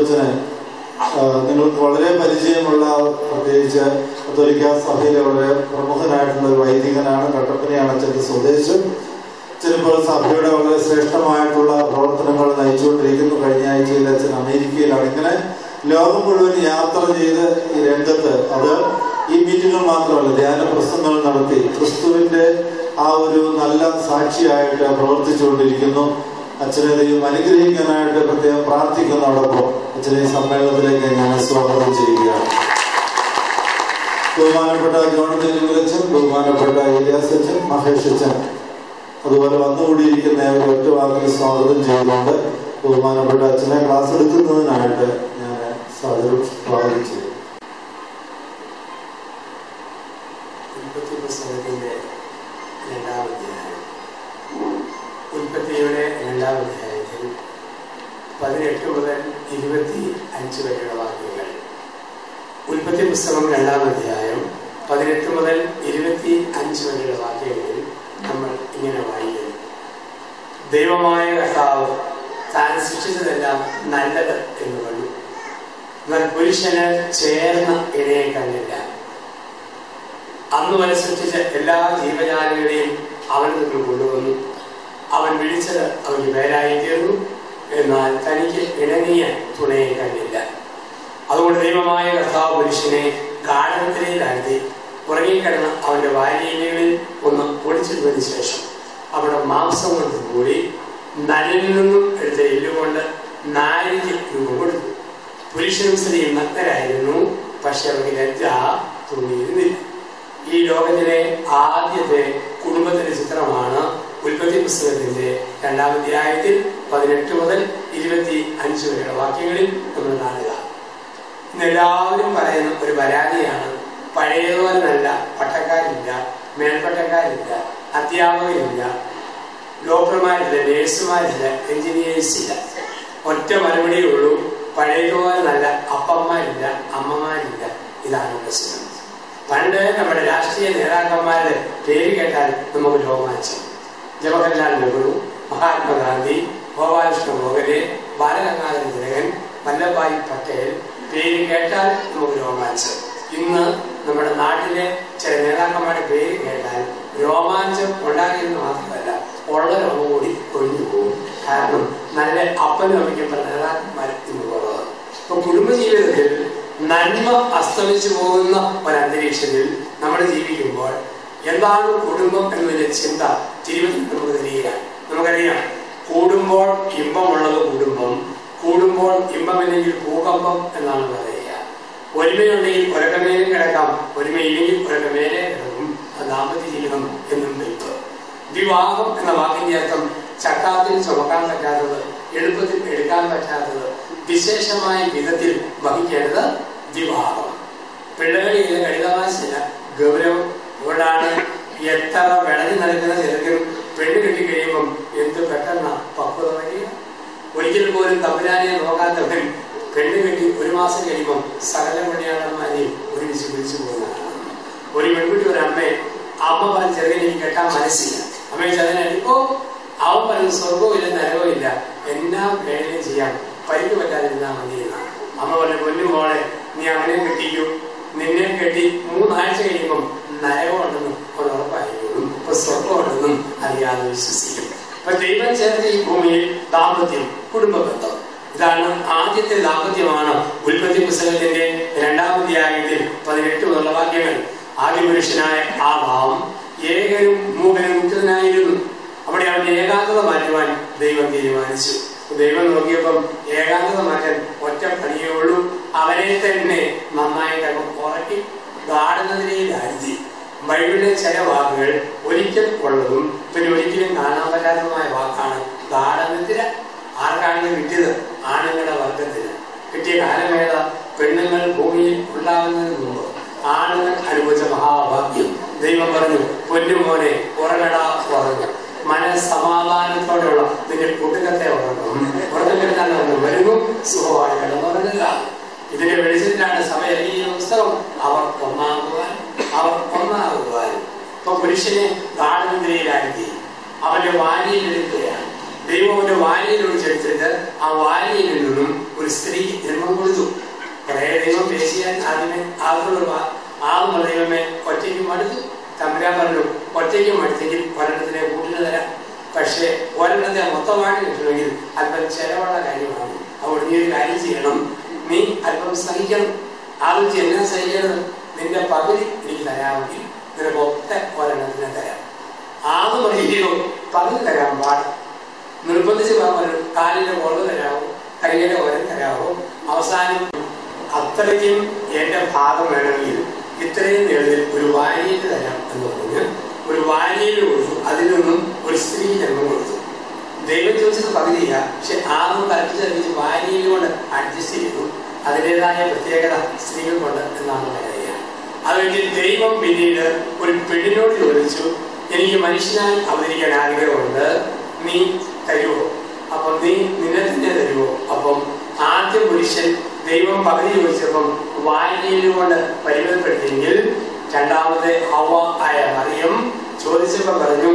അച്ഛനെ നിങ്ങൾക്ക് വളരെ പരിചയമുള്ള, പ്രത്യേകിച്ച് കത്തോലിക്കാ സഭയിലെ വളരെ പ്രമുഖനായിട്ടുള്ള ഒരു വൈദികനാണ്. കട്ടപ്പനയാണ് അച്ഛൻ്റെ സ്വദേശം. ചിലപ്പോൾ സഭയുടെ വളരെ ശ്രേഷ്ഠമായിട്ടുള്ള പ്രവർത്തനങ്ങൾ നയിച്ചുകൊണ്ടിരിക്കുന്നു. കഴിഞ്ഞ ആഴ്ചയിൽ അച്ഛൻ അമേരിക്കയിലാണ്. ഇങ്ങനെ ലോകം മുഴുവൻ യാത്ര ചെയ്ത് ഈ രംഗത്ത്, അത് ഈ മീറ്റിങ്ങുകൾ മാത്രമല്ല, ധ്യാന പ്രസംഗങ്ങൾ നടത്തി ക്രിസ്തുവിൻ്റെ ആ ഒരു നല്ല സാക്ഷിയായിട്ട് പ്രവർത്തിച്ചുകൊണ്ടിരിക്കുന്നു. അച്ഛനെ ദൈവം അനുഗ്രഹിക്കാനായിട്ട് പ്രത്യേകം പ്രാർത്ഥിക്കുന്നതോടൊപ്പം അച്ഛനെ ഈ സമ്മേളനത്തിലേക്ക് ഞാൻ സ്വാഗതം ചെയ്യുകയാണ്. ബഹുമാനപ്പെട്ട ജോൺ അച്ഛൻ, ബഹുമാനപ്പെട്ട ഏലിയാസ് അച്ഛൻ, മഹേഷ് അച്ഛൻ, അതുപോലെ വന്നുകൂടിയിരിക്കുന്ന ഒറ്റ വാക്കിൽ സ്വാഗതം ചെയ്തുകൊണ്ട് ബഹുമാനപ്പെട്ട അച്ഛനെ ക്ലാസ് എടുക്കുന്നതിനായിട്ട് ഞാൻ സ്വാഗതം ചെയ്തു. ഉൽപ്പത്തിയുടെ രണ്ടാം അധ്യായത്തിൽ 18 മുതൽ 25 വരെയുള്ള വാക്യങ്ങൾ. ഉൽപ്പത്തി പുസ്തകം 2-ാം അധ്യായം 18 മുതൽ 25 വരെയുള്ള വാക്യങ്ങളിൽ നമ്മൾ ഇങ്ങനെ വായിക്കുന്നു. ദൈവമായ കർത്താവ് താൻ സൃഷ്ടിച്ചതെല്ലാം നല്ലത് എന്ന് പറഞ്ഞു. എന്നാൽ പുരുഷന് ചേർന്ന ഇണയെ കണ്ടില്ല. അന്ന് വരെ സൃഷ്ടിച്ച എല്ലാ ജീവജാലങ്ങളെയും അവൻ നിന്ന് കൊണ്ടുവന്നു. അവൻ വിളിച്ചത് അവന് പേരായി തീർന്നു. എന്നാൽ തനിക്ക് ഇണങ്ങിയ തുണയെ കണ്ടില്ല. അതുകൊണ്ട് ദൈവമായ കർത്താവ് പുരുഷനെ ഗാഢത്തിലേക്കാഴ്ത്തി ഉറങ്ങിക്കിടന്ന അവന്റെ വാരിയങ്ങളിൽ ഒന്ന് പൊടിച്ചിട്ടതിന് ശേഷം അവിടെ മാംസം കൊണ്ട് കൂടി നരനിൽ നിന്നും എടുത്ത എല്ലുകൊണ്ട് നാരിക്ക് രൂപം കൊടുത്തു. പുരുഷനും സ്ത്രീയും നഗ്നരായിരുന്നു, പക്ഷെ അവർക്ക് ലജ്ജ തോന്നിയിരുന്നില്ല. ഈ ലോകത്തിലെ ആദ്യത്തെ കുടുംബത്തിന്റെ ചിത്രമാണ് ഉൽപ്പത്തി പുസ്തകത്തിന്റെ 2-ാം അധ്യായത്തിൽ 18 മുതൽ 25 വരെയുള്ള വാക്യങ്ങളിൽ നമ്മൾ കാണുക. ഇന്ന് എല്ലാവരും പറയുന്ന ഒരു പരാതിയാണ്, പഴയതുപോലെ നല്ല പട്ടക്കാരില്ല, മേൽപ്പട്ടക്കാരില്ല, അധ്യാപകരില്ല, ഡോക്ടർമാരില്ല, നേഴ്സുമാരില്ല, എഞ്ചിനീയേഴ്സ് ഇല്ല. ഒറ്റ മറുപടിയേ ഉള്ളൂ, പഴയതുപോലെ നല്ല അപ്പന്മാരില്ല, അമ്മമാരില്ല. ഇതാണ് പ്രശ്നം. പണ്ട് നമ്മുടെ രാഷ്ട്രീയ നേതാക്കന്മാരുടെ പേര് കേട്ടാൽ നമുക്ക് രോമാഞ്ചം. ജവഹർലാൽ നെഹ്റു, മഹാത്മാഗാന്ധി, ഗോപാലകൃഷ്ണ ഗോഖലെ, ബാലഗംഗാധര തിലകൻ, വല്ലഭായ് പട്ടേൽ, പേര് കേട്ടാൽ നമുക്ക് രോമാഞ്ചം. ഇന്ന് നമ്മുടെ നാട്ടിലെ ചില നേതാക്കന്മാരുടെ പേര് കേട്ടാൽ രോമാഞ്ചം ഉണ്ടാക്കിയെന്ന് മാത്രമല്ല, ഉള്ള രോഗം കൂടി ഒഴിഞ്ഞു പോകും. കാരണം നല്ല അപ്പനും അമ്മയ്ക്കും നേതാക്കന്മാർ ഇന്ന് കുറവ്. ഇപ്പൊ കുടുംബജീവിതത്തിൽ നന്മ അസ്തമിച്ചു പോകുന്ന ഒരന്തരീക്ഷത്തിൽ നമ്മൾ ജീവിക്കുമ്പോൾ എന്താണ് കുടുംബം എന്നതിന്റെ ചിന്ത ജീവിതത്തിൽ നമുക്ക് തരികയാണ്. നമുക്കറിയാം, കൂടുമ്പോൾ ഇമ്പമുള്ളത് കുടുംബം, കൂടുമ്പോൾ ഇമ്പമില്ലെങ്കിൽ ഭൂകമ്പം എന്നാണ് പറയുക. ഒരുമയുണ്ടെങ്കിൽ ഒരക്കമേലെ കിടക്കാം, ഒരുമയില്ലെങ്കിൽ ഒരക്കമേലെ കിടക്കും. അത് ദാമ്പത്യ ജീവിതം എന്നും വെയ്പ്പ്. വിവാഹം എന്ന വാക്കിന്റെ അർത്ഥം ചക്കാത്തിൽ ചുമക്കാൻ പറ്റാത്തത്, എളുപ്പത്തിൽ എടുക്കാൻ പറ്റാത്തത്, വിശേഷമായ വിധത്തിൽ വഹിക്കേണ്ടത് വിവാഹം. പിള്ളകളിലെ കളിതമാശയില്ല, ഗൗരവം. അതുകൊണ്ടാണ് എത്ര വിളഞ്ഞു നടക്കുന്ന ചെറുക്കനും പെണ്ണ് കെട്ടി കഴിയുമ്പം എന്ത് പെട്ടെന്ന പക്വത വരിക. ഒരിക്കൽ പോലും തമ്പുരാനെ നോക്കാത്തവൻ പെണ്ണ് കെട്ടി 1 മാസം കഴിയുമ്പം സകല പണിയാളന്മാരെയും ഒരുമിച്ച് വിളിച്ചു പോകുന്നതാണ്. ഒരു പെൺകുട്ടി ഒരു അമ്മ പറഞ്ഞ ചെറുകനെനിക്ക് കെട്ടാൻ മനസ്സില്ല. അമ്മയെ ചതിനടിപ്പോ അവൻ പറഞ്ഞ് സ്വർഗവും ഇല്ല നരകവും ഇല്ല, എല്ലാം വേണേലും ചെയ്യാം, പരിക്ക് പറ്റാതിരുന്നാൽ മതി എന്നാണ്. അമ്മ പറഞ്ഞു, പൊന്നു മോളെ നീ അവനെ കെട്ടിക്കൂ, നിന്നെ കെട്ടി 3 ആഴ്ച കഴിയുമ്പം നരകമുണ്ടെന്നും അവൻ ഉറപ്പായിരിക്കും, ഇപ്പൊ സ്വർഗമുണ്ടെന്നും അറിയാതെ വിശ്വസിക്കും. അപ്പൊ ദൈവം ചേർത്ത ഈ ഭൂമിയിൽ ദാമ്പത്യം, കുടുംബ ബന്ധം, ഇതാണ് ആദ്യത്തെ ദാമ്പത്യമാണ് ഉൽപ്പത്തി പുസ്തകത്തിന്റെ 2-ാം അധ്യായത്തിൽ 18 മുതലുള്ള വാക്യങ്ങൾ. ആദ്യ പുരുഷനായ ആദാം ഏകനും മൂകനും മുക്തനായിരുന്നു. അവിടെ അവന്റെ ഏകാന്തത മാറ്റുവാൻ ദൈവം തീരുമാനിച്ചു. ദൈവം നോക്കിയപ്പം ഏകാന്തത മാറ്റാൻ ഒറ്റ പണിയേ ഉള്ളൂ, അവനെ തന്നെ നന്നായിട്ട് ഉറക്കി ഗാഠനത്തിലേക്ക്. ബൈബിളിലെ ചില വാക്കുകൾ ഒരിക്കൽ ഉള്ളതും പിന്നെ ഒരിക്കലും കാണാൻ പറ്റാത്തതുമായ വാക്കാണ് ഗാഠനത്തിന്. ആർക്കാണ് കിട്ടിയത്? ആണുങ്ങളുടെ വർഗത്തിന് കിട്ടിയ കാലമേള. പെണ്ണുങ്ങൾ ഭൂമിയിൽ ഉണ്ടാകുന്നതിന് മുമ്പ് ആണുങ്ങൾ അനുഭവിച്ച മഹാഭാഗ്യം. ദൈവം പറഞ്ഞു, പൊന്നുമോനെ ഉറങ്ങടാ, ഉറങ്ങും, മനസ്സമാധാനത്തോടെയുള്ള നിന്റെ കുടുംബത്തെ ഉറങ്ങും, ഉറങ്ങിക്കിടന്നാൽ വരുന്നു, സുഖമായി കിടന്നുറങ്ങുക. ഇതിന്റെ വെളിച്ചത്തിലാണ് സഭ ഈ പുസ്തകം അവർ ഒന്നാകുവാൻ. ഇപ്പൊ പുരുഷനെ ഗാഠനിദ്രയിലാക്കി അവന്റെ വാരിയിൽ എടുക്കുകയാണ്. ദൈവം അവന്റെ വാരിയിൽ ഒഴിച്ചെടുത്തിട്ട് ആ വാരിയിൽ നിന്നും ഒരു സ്ത്രീക്ക് ജന്മം മനുഷ്യൻ ആദ്യമേ ആദ്യമുള്ള ആദ്യം ദൈവമേ ഒറ്റയ്ക്ക് മടുത്തു. തമ്പുരാൻ പറഞ്ഞു ഒറ്റയ്ക്ക് മടുത്തെങ്കിൽ ഒരെണ്ണത്തിനെ കൂട്ടിന് തരാം. പക്ഷേ ഒരെണ്ണത്തെ മൊത്തമായിട്ട് കിട്ടണമെങ്കിൽ അല്പം ചെലവുള്ള കാര്യമാണ്. അതുകൊണ്ട് നീ ഒരു കാര്യം ചെയ്യണം, നീ അല്പം സഹിക്കണം. ആദ്യം എന്നെ സഹിക്കരുത്, നിന്റെ പകുതി എനിക്ക് തരാമെങ്കിൽ നിനക്ക് ഒറ്റ ഒരെണ്ണത്തിനെ തരാം. ആദ്യം പറയുകയോ പകുതി തരാൻ പാടില്ല. നിർബന്ധിച്ച് പറഞ്ഞു കാലിന്റെ കുറവ് തരാമോ, കൈയുടെ ഓരം തരാമോ. അവസാനം അത്രയ്ക്കും എന്റെ ഭാഗം വേണമെങ്കിൽ ഇത്രയും നേടിൽ ഒരു വാരിയിൽ തരാം എന്ന് പറഞ്ഞ് ഒരു വാരിയിൽ കൊടുത്തു. അതിൽ നിന്നും ഒരു സ്ത്രീ ജന്മം കൊടുത്തു. ദൈവം ചോദിച്ചത് പകുതിയില്ല, പക്ഷെ ആദ്യം തരപ്പിച്ച് വാരിയിൽ കൊണ്ട് അഡ്ജസ്റ്റ് ചെയ്തു. അതിൻ്റെതായ പ്രത്യേകത സ്ത്രീകൾക്കുണ്ട് എന്നാണ് പറയുക. അതുകഴിഞ്ഞ് ദൈവം പിന്നീട് ഒരു പെണ്ണിനോട് ചോദിച്ചു, എനിക്ക് മനുഷ്യനായി അവതരിക്കാൻ ആഗ്രഹമുണ്ട്, നീ തരുമോ? അപ്പം നീ നിന്നെ തന്നെ തരുമോ? അപ്പം ആദ്യ പുരുഷൻ ദൈവം പകുതി ചോദിച്ചപ്പം വാരിയിൽ കൊണ്ട് പരിമിതപ്പെടുത്തിയെങ്കിൽ രണ്ടാമത്തെ ഹവ്വ ആയ മറിയം ചോദിച്ചപ്പോൾ പറഞ്ഞു,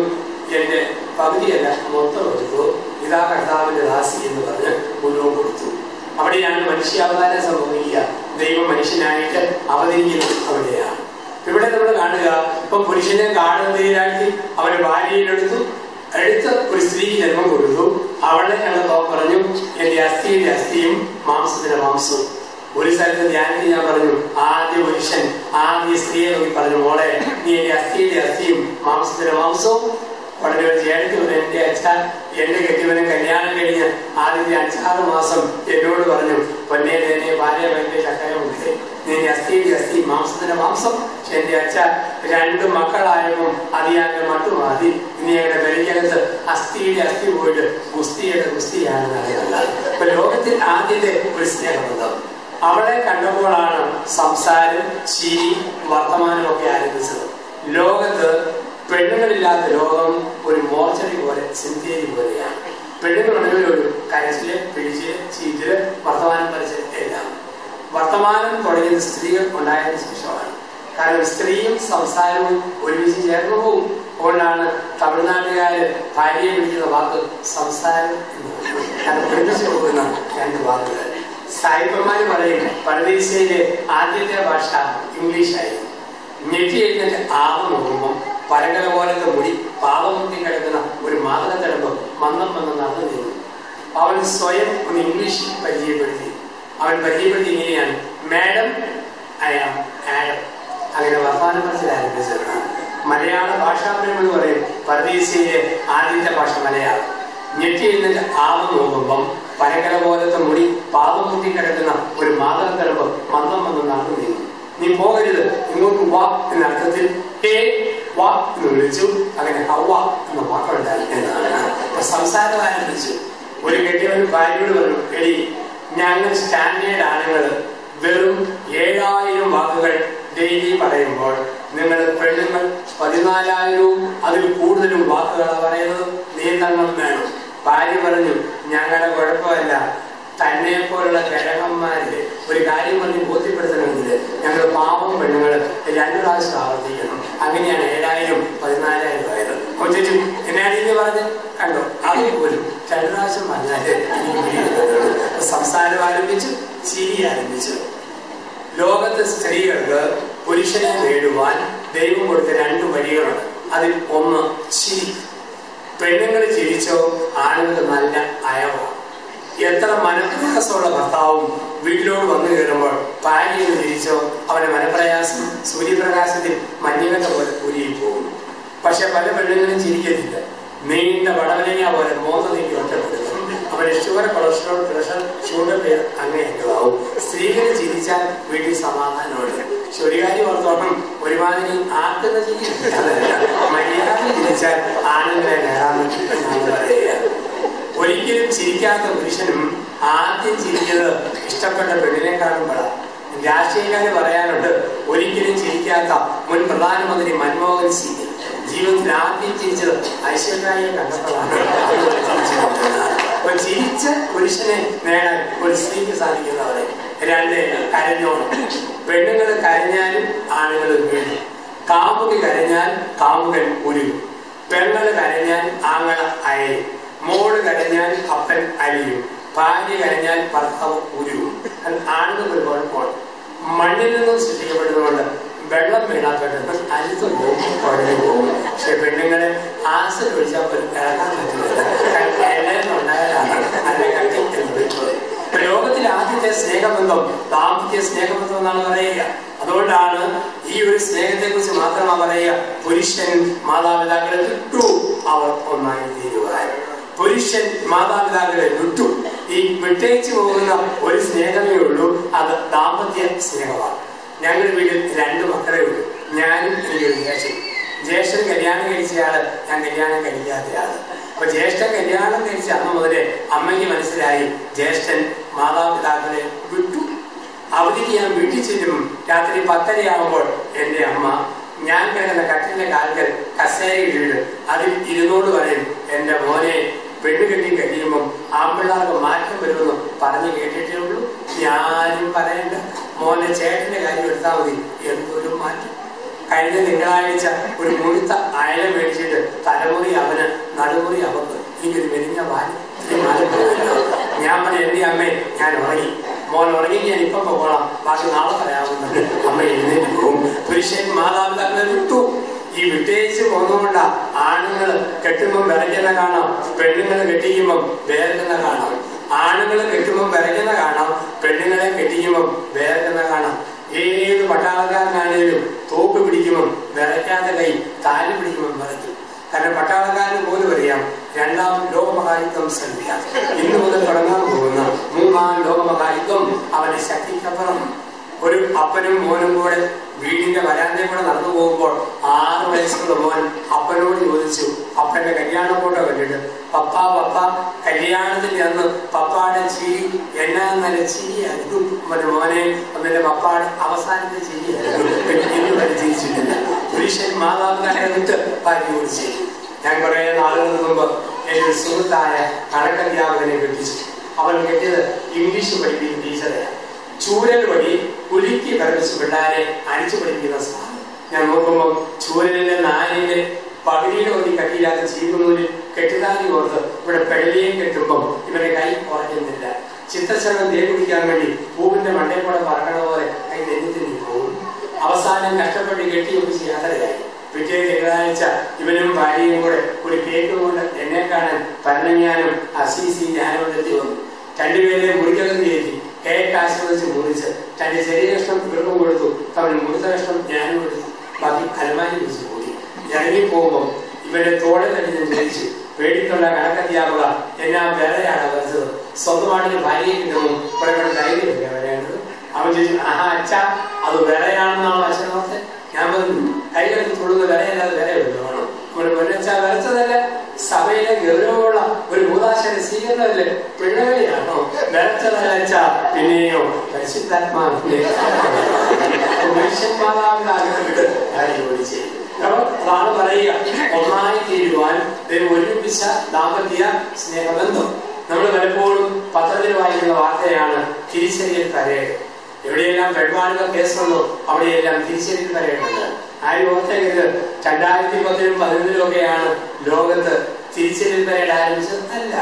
എന്റെ പകുതിയല്ല മൊത്തം എടുത്തു, ഇതാ കർത്താവിന്റെ ദാസി എന്ന് പറഞ്ഞ് മുഴുവൻ കൊടുത്തു. അവിടെയാണ് മനുഷ്യാവതാരം സംഭവിക്കുക. ദൈവം മനുഷ്യനായിട്ട് അവതരിക്കുന്നത് അവിടെയാണ്. ഇവിടെ നമ്മൾ കാണുക, ഇപ്പൊ പുരുഷനെ കാണുന്നതിനായിട്ട് അവന് ഭാര്യയിലെടുത്തു, അടുത്ത ഒരു സ്ത്രീക്ക് ജന്മം കൊടുത്തു. അവളെ ഞങ്ങൾ പറഞ്ഞു എന്റെ അസ്ഥിയുടെ അസ്ഥിയും മാംസത്തിന്റെ മാംസവും. ഒരു സ്ഥലത്ത് ധ്യാനത്തിൽ ഞാൻ പറഞ്ഞു, ആദ്യ പുരുഷൻ ആദ്യ സ്ത്രീയെ നോക്കി പറഞ്ഞു, മോളെ നീ എന്റെ അസ്ഥിയുടെ അസ്ഥിയും മാംസത്തിന്റെ മാംസവും. വളരെ ചേട്ടത്തി പറഞ്ഞു, എന്റെ അച്ഛ എന്റെ കെട്ടിയവനെ കല്യാണം കഴിഞ്ഞ് ആദ്യത്തെ 5-6 മാസം എന്നോട് പറഞ്ഞു, പൊന്നെ നേനെ ഭാര്യ ഭയങ്കര ചക്കരമുണ്ട്, നിന്റെ അസ്ഥിയുടെ അസ്ഥി മാംസത്തിന്റെ മാംസം. പക്ഷെ എന്റെ അച്ഛ 2 മക്കളായപ്പോൾ അതിയാന്റെ മട്ടുമാതി, ഇനി ഞങ്ങളുടെ വെളിക്കകത്ത് അസ്ഥിയുടെ അസ്ഥി പോയിട്ട് ഗുസ്തിയുടെ ഗുസ്തിയാണെന്ന് അറിയുന്നത്. അപ്പൊ ലോകത്തിൽ ആദ്യത്തെ ഒരു സ്നേഹബന്ധം. അവളെ കണ്ടപ്പോഴാണ് സംസാരം, ചിരി, വർത്തമാനം ഒക്കെ ആരംഭിച്ചത്. ലോകത്ത് പെണ്ണുങ്ങളില്ലാത്ത ലോകം ഒരു മോർച്ചറി പോലെ, സിന്തേരി പോലെയാണ്. പെണ്ണുങ്ങളുണ്ടെങ്കിൽ ഒരു കരച്ചില്, പിടിച്ചില്, ചീറ്റില്, വർത്തമാനം പരിചയം എല്ലാം. വർത്തമാനം തുടങ്ങിയത് സ്ത്രീകൾ ഉണ്ടായതിനു ശേഷമാണ്. കാരണം സ്ത്രീയും സംസാരവും ഒരുമിച്ച് ചേർന്നു പോകും. അതുകൊണ്ടാണ് തമിഴ്നാട്ടുകാര് ഭാര്യയെ വിളിക്കുന്ന വാക്ക് സംസാരം എന്ന് ഒരുമിച്ച് പോകുന്ന 2 വാക്കുകൾ. സായിപ്പന്മാര് പറയും പരദേശയിലെ ആദ്യത്തെ ഭാഷ ഇംഗ്ലീഷായിരുന്നു. ഞെട്ടി എഴുന്നേറ്റ് ആവം നോക്കുമ്പം പരകല പോലത്തെ മുടി പാവം മുട്ടി കിടക്കുന്ന ഒരു മാതൃകത്തിടമ്പം മന്ദം നടന്നു നീങ്ങും. അവൻ സ്വയം ഒന്ന് ഇംഗ്ലീഷിൽ പരിചയപ്പെടുത്തി. അവൻ പരിചയപ്പെടുത്തി ഇങ്ങനെയാണ്, മാഡം ഐ ആം ആഡം. അങ്ങനെ വർത്തമാനം മനസ്സിലാരംഭിച്ചതാണ്. മലയാള ഭാഷാപ്രേമം എന്ന് പറയും പരദേശയിലെ ആദ്യത്തെ ഭാഷ മലയാളം. ഞെട്ടി എഴുന്നേറ്റ് ആവം നോക്കുമ്പം പരകല പോലത്തെ മുടി പാവം മുട്ടി കിടക്കുന്ന ഒരു മാതൃകത്തിടമ്പം മന്ദം നടന്നു നീങ്ങും. നീ പോകരുത്, ഇങ്ങോട്ട് വാ എന്ന അർത്ഥത്തിൽ ഹേ വാ എന്ന് വിളിച്ചു. അങ്ങനെ ഹവ്വ എന്ന വാക്കുണ്ടായി എന്നാണ്. സംസാരം ആരംഭിച്ചു. ഒരു കെട്ടിയവൻ ഭാര്യയോട് പറഞ്ഞു, എടി ഞങ്ങൾ സ്റ്റാൻഡേർഡ് ആണുങ്ങൾ വെറും 7000 വാക്കുകൾ ഡെയിലി പറയുമ്പോൾ നിങ്ങൾ പെണ്ണുങ്ങൾ 14,000-വും അതിൽ കൂടുതലും വാക്കുകളാണ് പറയുന്നത്, നിയന്ത്രണം വേണം. ഭാര്യ പറഞ്ഞു, ഞങ്ങളുടെ കുഴപ്പമല്ല, തന്നെ പോലുള്ള കിഴങ്ങന്മാര് ഒരു കാര്യം പറഞ്ഞ് ബോധ്യപ്പെടുത്തണമെങ്കിൽ ഞങ്ങൾ പാവം പെണ്ണുങ്ങൾ 2 പ്രാവശ്യം ആവർത്തിക്കണം. അങ്ങനെയാണ് 7,000 14,000 ആയത്. അപ്പോൾ ചോദിച്ചു, എന്നാടിന്ന് പറഞ്ഞ് കണ്ടോ, അതുപോലും 2 പ്രാവശ്യം പറഞ്ഞാല് സംസാരം ആരംഭിച്ചു, ചിരി ആരംഭിച്ചു. ലോകത്തെ സ്ത്രീകൾക്ക് പുരുഷനെ നേടുവാൻ ദൈവം കൊടുത്ത 2 വഴികളുണ്ട്. അതിൽ ഒന്ന് ചിരി. പെണ്ണുങ്ങൾ ചിരിച്ചോ ആണുങ്ങൾക്ക് നല്ല അയവാണ്. എത്ര മനപ്രയാസമുള്ള ഭർത്താവും വീട്ടിലോട് വന്നു കയറുമ്പോൾ ഭാര്യ ചിരിച്ചോ അവന്റെ മനപ്രയാസം സൂര്യപ്രകാശത്തിൽ മഞ്ഞുകട്ട പോലെ കൂരിയിൽ പോകുന്നു. പക്ഷെ പല പെണ്ണുങ്ങളും ചിരിക്കത്തില്ല. നീണ്ട വടവലങ്ങ പോലെ മോന്ത നീക്കി ഒറ്റപ്പെടുന്നു. അവന്റെ ഷുഗർ, കൊളസ്ട്രോൾ, പ്രഷർ, ഷുഗർ പേര് അങ്ങനെയൊക്കെയാവും. സ്ത്രീകൾ ചിരിച്ചാൽ വീട്ടിൽ സമാധാനമുണ്ട്. പക്ഷെ ഒരു കാര്യം ഓർത്തോണം, ഒരുമാതിരി ആക്കുന്ന ചിരി മര്യാദ ചിരിച്ചാൽ ആണുങ്ങളെ നേടാമെന്ന് പറയുക. ഒരിക്കലും ചിരിക്കാത്ത പുരുഷനും ആദ്യം ചിരിക്കുന്നത് ഇഷ്ടപ്പെട്ട പെണ്ണിനെ കാണുമ്പോഴാണ്. രാഷ്ട്രീയക്കാര് പറയാനുണ്ട്, ഒരിക്കലും ചിരിക്കാത്ത മുൻ പ്രധാനമന്ത്രി മൻമോഹൻ സിംഗ് ജീവിതത്തിൽ ആദ്യം ചിരിച്ചത് ഐശ്വര്യെ കണ്ടപ്പോഴാണ്. ചിരിച്ച പുരുഷനെ നേടാൻ ഒരു സ്ത്രീക്ക് സാധിക്കുന്നവരെ. 2 കരഞ്ഞോണം. പെണ്ണുങ്ങൾ കരഞ്ഞാലും ആണുങ്ങൾ വീഴും. കാമുകി കരഞ്ഞാൽ കാമുകൻ ഉരുകും. പെങ്ങൾ കരഞ്ഞാൽ ആങ്ങള അയയും. മോള് കരഞ്ഞാൽ അപ്പൻ അലിയും. ഭാര്യ കരഞ്ഞാൽ ഭർത്താവ് ഉരുവും. ആണുങ്ങൾക്ക് ഒരു കുഴപ്പമാണ്. മണ്ണിൽ മണ്ണിൽ നിന്നും സൃഷ്ടിക്കപ്പെടുന്നതുകൊണ്ട് വെള്ളം വീണാപ്പെട്ട് അരിത്തു പോകും, കുഴഞ്ഞു പോകും. പക്ഷെ പെണ്ണുങ്ങളെ ആസിഡ് ഒഴിച്ചാൽ പോലും ഇറങ്ങാൻ പറ്റുന്നില്ല. എണ്ണയുണ്ടായാലാണ് അതിനെ കട്ടി എന്ന് വിളിക്കുന്നത്. ലോകത്തിലെ ആദ്യത്തെ സ്നേഹബന്ധം ദാമ്പത്യ സ്നേഹബന്ധം എന്നാണ് പറയുക. അതുകൊണ്ടാണ് ഈ ഒരു സ്നേഹത്തെ കുറിച്ച് മാത്രമാണ് പറയുക, പുരുഷൻ മാതാപിതാക്കളെ വിട്ടു അവർ ഒന്നായി തീരുവാൻ. പുരുഷൻ മാതാപിതാക്കളെ വിട്ടു. ഈ വിട്ടേച്ചു പോകുന്ന ഒരു സ്നേഹമേ ഉള്ളൂ, അത് ദാമ്പത്യ സ്നേഹമാണ്. ഞങ്ങളുടെ വീട്ടിൽ 2 മക്കളെ ഉള്ളൂ, ഞാനും എനിക്കൊരു ജ്യേഷ്ഠൻ. ജ്യേഷ്ഠൻ കല്യാണം കഴിച്ചയാള്, ഞാൻ കല്യാണം കഴിക്കാത്തയാള്. അപ്പൊ ജ്യേഷ്ഠൻ കല്യാണം കഴിച്ച അന്ന് മുതലേ അമ്മയ്ക്ക് മനസ്സിലായി ജ്യേഷ്ഠൻ മാതാപിതാക്കളെ വിട്ടു. അവധിക്ക് ഞാൻ വീട്ടിൽ ചെല്ലും. രാത്രി 10:30 ആകുമ്പോൾ എൻ്റെ അമ്മ ഞാൻ കിടക്കുന്ന കട്ടിലിന്റെ കാൽക്കൽ കസേരയിലിട്ട് അതിൽ ഇരുന്നോട് പറയും, എൻ്റെ മോനെ പെണ്ണ് കെട്ടി കഴിയുമ്പം ആൺപിള്ളേർക്ക് മാറ്റം വരുമെന്ന് പറഞ്ഞു കേട്ടിട്ടേ ഉള്ളൂ. ഞാനും പറയണ്ട, മോനെ ചേട്ടന്റെ കാര്യം എടുത്താൽ മതി, എന്തൊരു മാറ്റം. കഴിഞ്ഞ തിങ്കളാഴ്ച ഒരു മുഴുത്ത അയല മേടിച്ചിട്ട് തലമുറി അവന്, നടുമുറി അവക്ക്, എനിക്കൊരു മെലിഞ്ഞ വാല്. ഞാൻ പറഞ്ഞു, എൻ്റെ അമ്മേ ഞാൻ ഉറങ്ങി. മോൻ ഉറങ്ങി, ഞാൻ ഇപ്പം പോകണം, ബാക്കി നാളെ പറയാവുന്നത്. അമ്മ എഴുന്നേറ്റ് പോകും. പുരുഷൻ മാതാപിതാക്കളെ വിട്ടു. ഈ വിട്ടേച്ച് പോകുന്നതുകൊണ്ടാ ആണുങ്ങൾ കെട്ടുമ്പം വിറയ്ക്കുന്ന കാണാം, പെണ്ണുങ്ങൾ കെട്ടിക്കുമ്പം വേർക്കുന്ന കാണാം. ആണുങ്ങൾ കെട്ടുമ്പം വിറയ്ക്കുന്ന കാണാം, പെണ്ണുങ്ങളെ കെട്ടിക്കുമ്പം വേർക്കുന്ന കാണാം. ഏത് പട്ടാളക്കാരനാണേലും തോക്ക് പിടിക്കുമ്പം വിറയ്ക്കാത്ത കൈ, താലി പിടിക്കുമ്പം വിറയ്ക്കും. കാരണം പട്ടാളക്കാരന് പോലും അറിയാം 2ാം ലോകമഹായുദ്ധം ശ്രമിക്കാം. ഇന്ന് മുതൽ തുടങ്ങാൻ പോകുന്ന 3ാം ലോകമഹായുദ്ധം അവന്റെ ശക്തിക്കപ്പുറം. ഒരു അപ്പനും മോനും കൂടെ വീടിന്റെ വരാന്തയിൽ കൂടെ നടന്നു പോകുമ്പോൾ 6 വയസ്സുള്ള മോൻ അപ്പനോട് ചോദിച്ചു, അപ്പന്റെ കല്യാണ ഫോട്ടോ കണ്ടിട്ട്, പപ്പ പപ്പ കല്യാണത്തിന്റെ അന്ന് പപ്പാടെ ചിരി എന്നാ നല്ല ചിരിയായിരുന്നു. മോനെ അമ്മന്റെ പപ്പാടെ അവസാനത്തെ ചിരിയായിരുന്നു, ഇന്ന് വരെ ചിരിച്ചിട്ടില്ല. പുരുഷൻ മാതാപിതാക്കളെ വിട്ട് ഭാര്യയോട് ചെയ്യും. ഞാൻ കുറെ നാളുകൾക്ക് മുമ്പ് എൻ്റെ ഒരു സുഹൃത്തായ കണക്കധ്യാപകനെ കെട്ടിച്ചു. അവൻ കെട്ടിയത് ഇംഗ്ലീഷ് പഠിപ്പിക്കുന്ന ടീച്ചറെയാണ്. ചൂരൽ വഴി കുലുക്കി വരപ്പിച്ച് പിള്ളേരെ അടിച്ചു പഠിപ്പിക്കുന്ന സാധനം. ഞാൻ നോക്കുമ്പോൾ ചൂരലിന്റെ നാലിന്റെ പകുതിയുടെ ഒരു കട്ടിയില്ലാത്ത ചീക്കുന്നൂരിൽ കെട്ടിതാലി ഓർത്ത് ഇവിടെ പെടലിയെ കെട്ടുമ്പം ഇവരെ കൈ കുറയ്ക്കുന്നില്ല. ചിത്തശലം തേ കുടിക്കാൻ വേണ്ടി പൂവിന്റെ മണ്ടയിൽ പറക്കണ പോലെ കൈ തെന്നിത്തെന്നി പോകും. അവസാനം കഷ്ടപ്പെട്ട് കെട്ടിയൊപ്പിച്ച് യാത്രയായി. പിറ്റേ തിങ്കളാഴ്ച ഇവനും ഭാര്യയും കൂടെ ഒരു കേക്ക് കൊണ്ട് എന്നെ കാണാൻ പരഞ്ഞാനും അസീസി ഞാനും എത്തി വന്നു. 2 പേരെ മുറിക്കകത്ത് കയറ്റി കേക്ക് ആശ്രയിച്ച് മുറിച്ച് തന്റെ ശരീരകഷ്ണം ഇവർക്കും കൊടുത്തു. അവൻ മുറിച്ച കഷ്ണം ഞാനും കൊടുത്തു. ബാക്കി അലമാരി വെച്ച് പോയി. ഇറങ്ങിപ്പോകുമ്പോൾ ഇവരുടെ തോളിൽ തന്നെ ഞാൻ ചോദിച്ചു, പേടിത്തുള്ള കണക്കധ്യാപക എന്നാ വേറെയാണ് വരച്ചത്, സ്വന്തമായിട്ട് ഭാര്യയെ കിട്ടുന്നു കുറെ ധൈര്യമില്ല വരേണ്ടത്. അവൻ ചോദിച്ചു, ആഹാ അച്ഛാ അത് വേറെയാണെന്നാണോ അച്ഛനോർത്തെ? ഞാൻ പറഞ്ഞു, കൈകളിൽ തൊടുന്ന വിലയല്ലാതെ വില വേണം. പൊന്നച്ചാ വരച്ചതല്ല, സഭയിലെ ഗൗരവമുള്ള ഒരു ഭൂതാശയ സ്വീകരണമല്ലേ, പിള്ളവരെയാണോ വരച്ചതല്ല? പിന്നെയോ പരിശുദ്ധാത്മാവിന്റെ മനുഷ്യന്മാതാവിനാകട്ട് കാര്യോടി ചെയ്യും. അതാണ് പറയുക, ഒന്നായി തീരുവാൻ ഒരുമിച്ച ദാമ്പത്യ സ്നേഹബന്ധം. നമ്മൾ പലപ്പോഴും പത്രത്തിൽ വായിക്കുന്ന വാർത്തയാണ് തിരിച്ചറിയൽ പരേഡ്. എവിടെയെല്ലാം പെൺവാണിക കേസുണ്ടോ അവിടെയെല്ലാം തിരിച്ചറിയൽ പരേഡുണ്ട്. ആരും ഓർത്തേക്കരുത് 2010-ലും 2011-ലൊക്കെയാണ് ലോകത്ത് തിരിച്ചറിയൽ പരേഡ് ആരംഭിച്ചത്. അല്ല,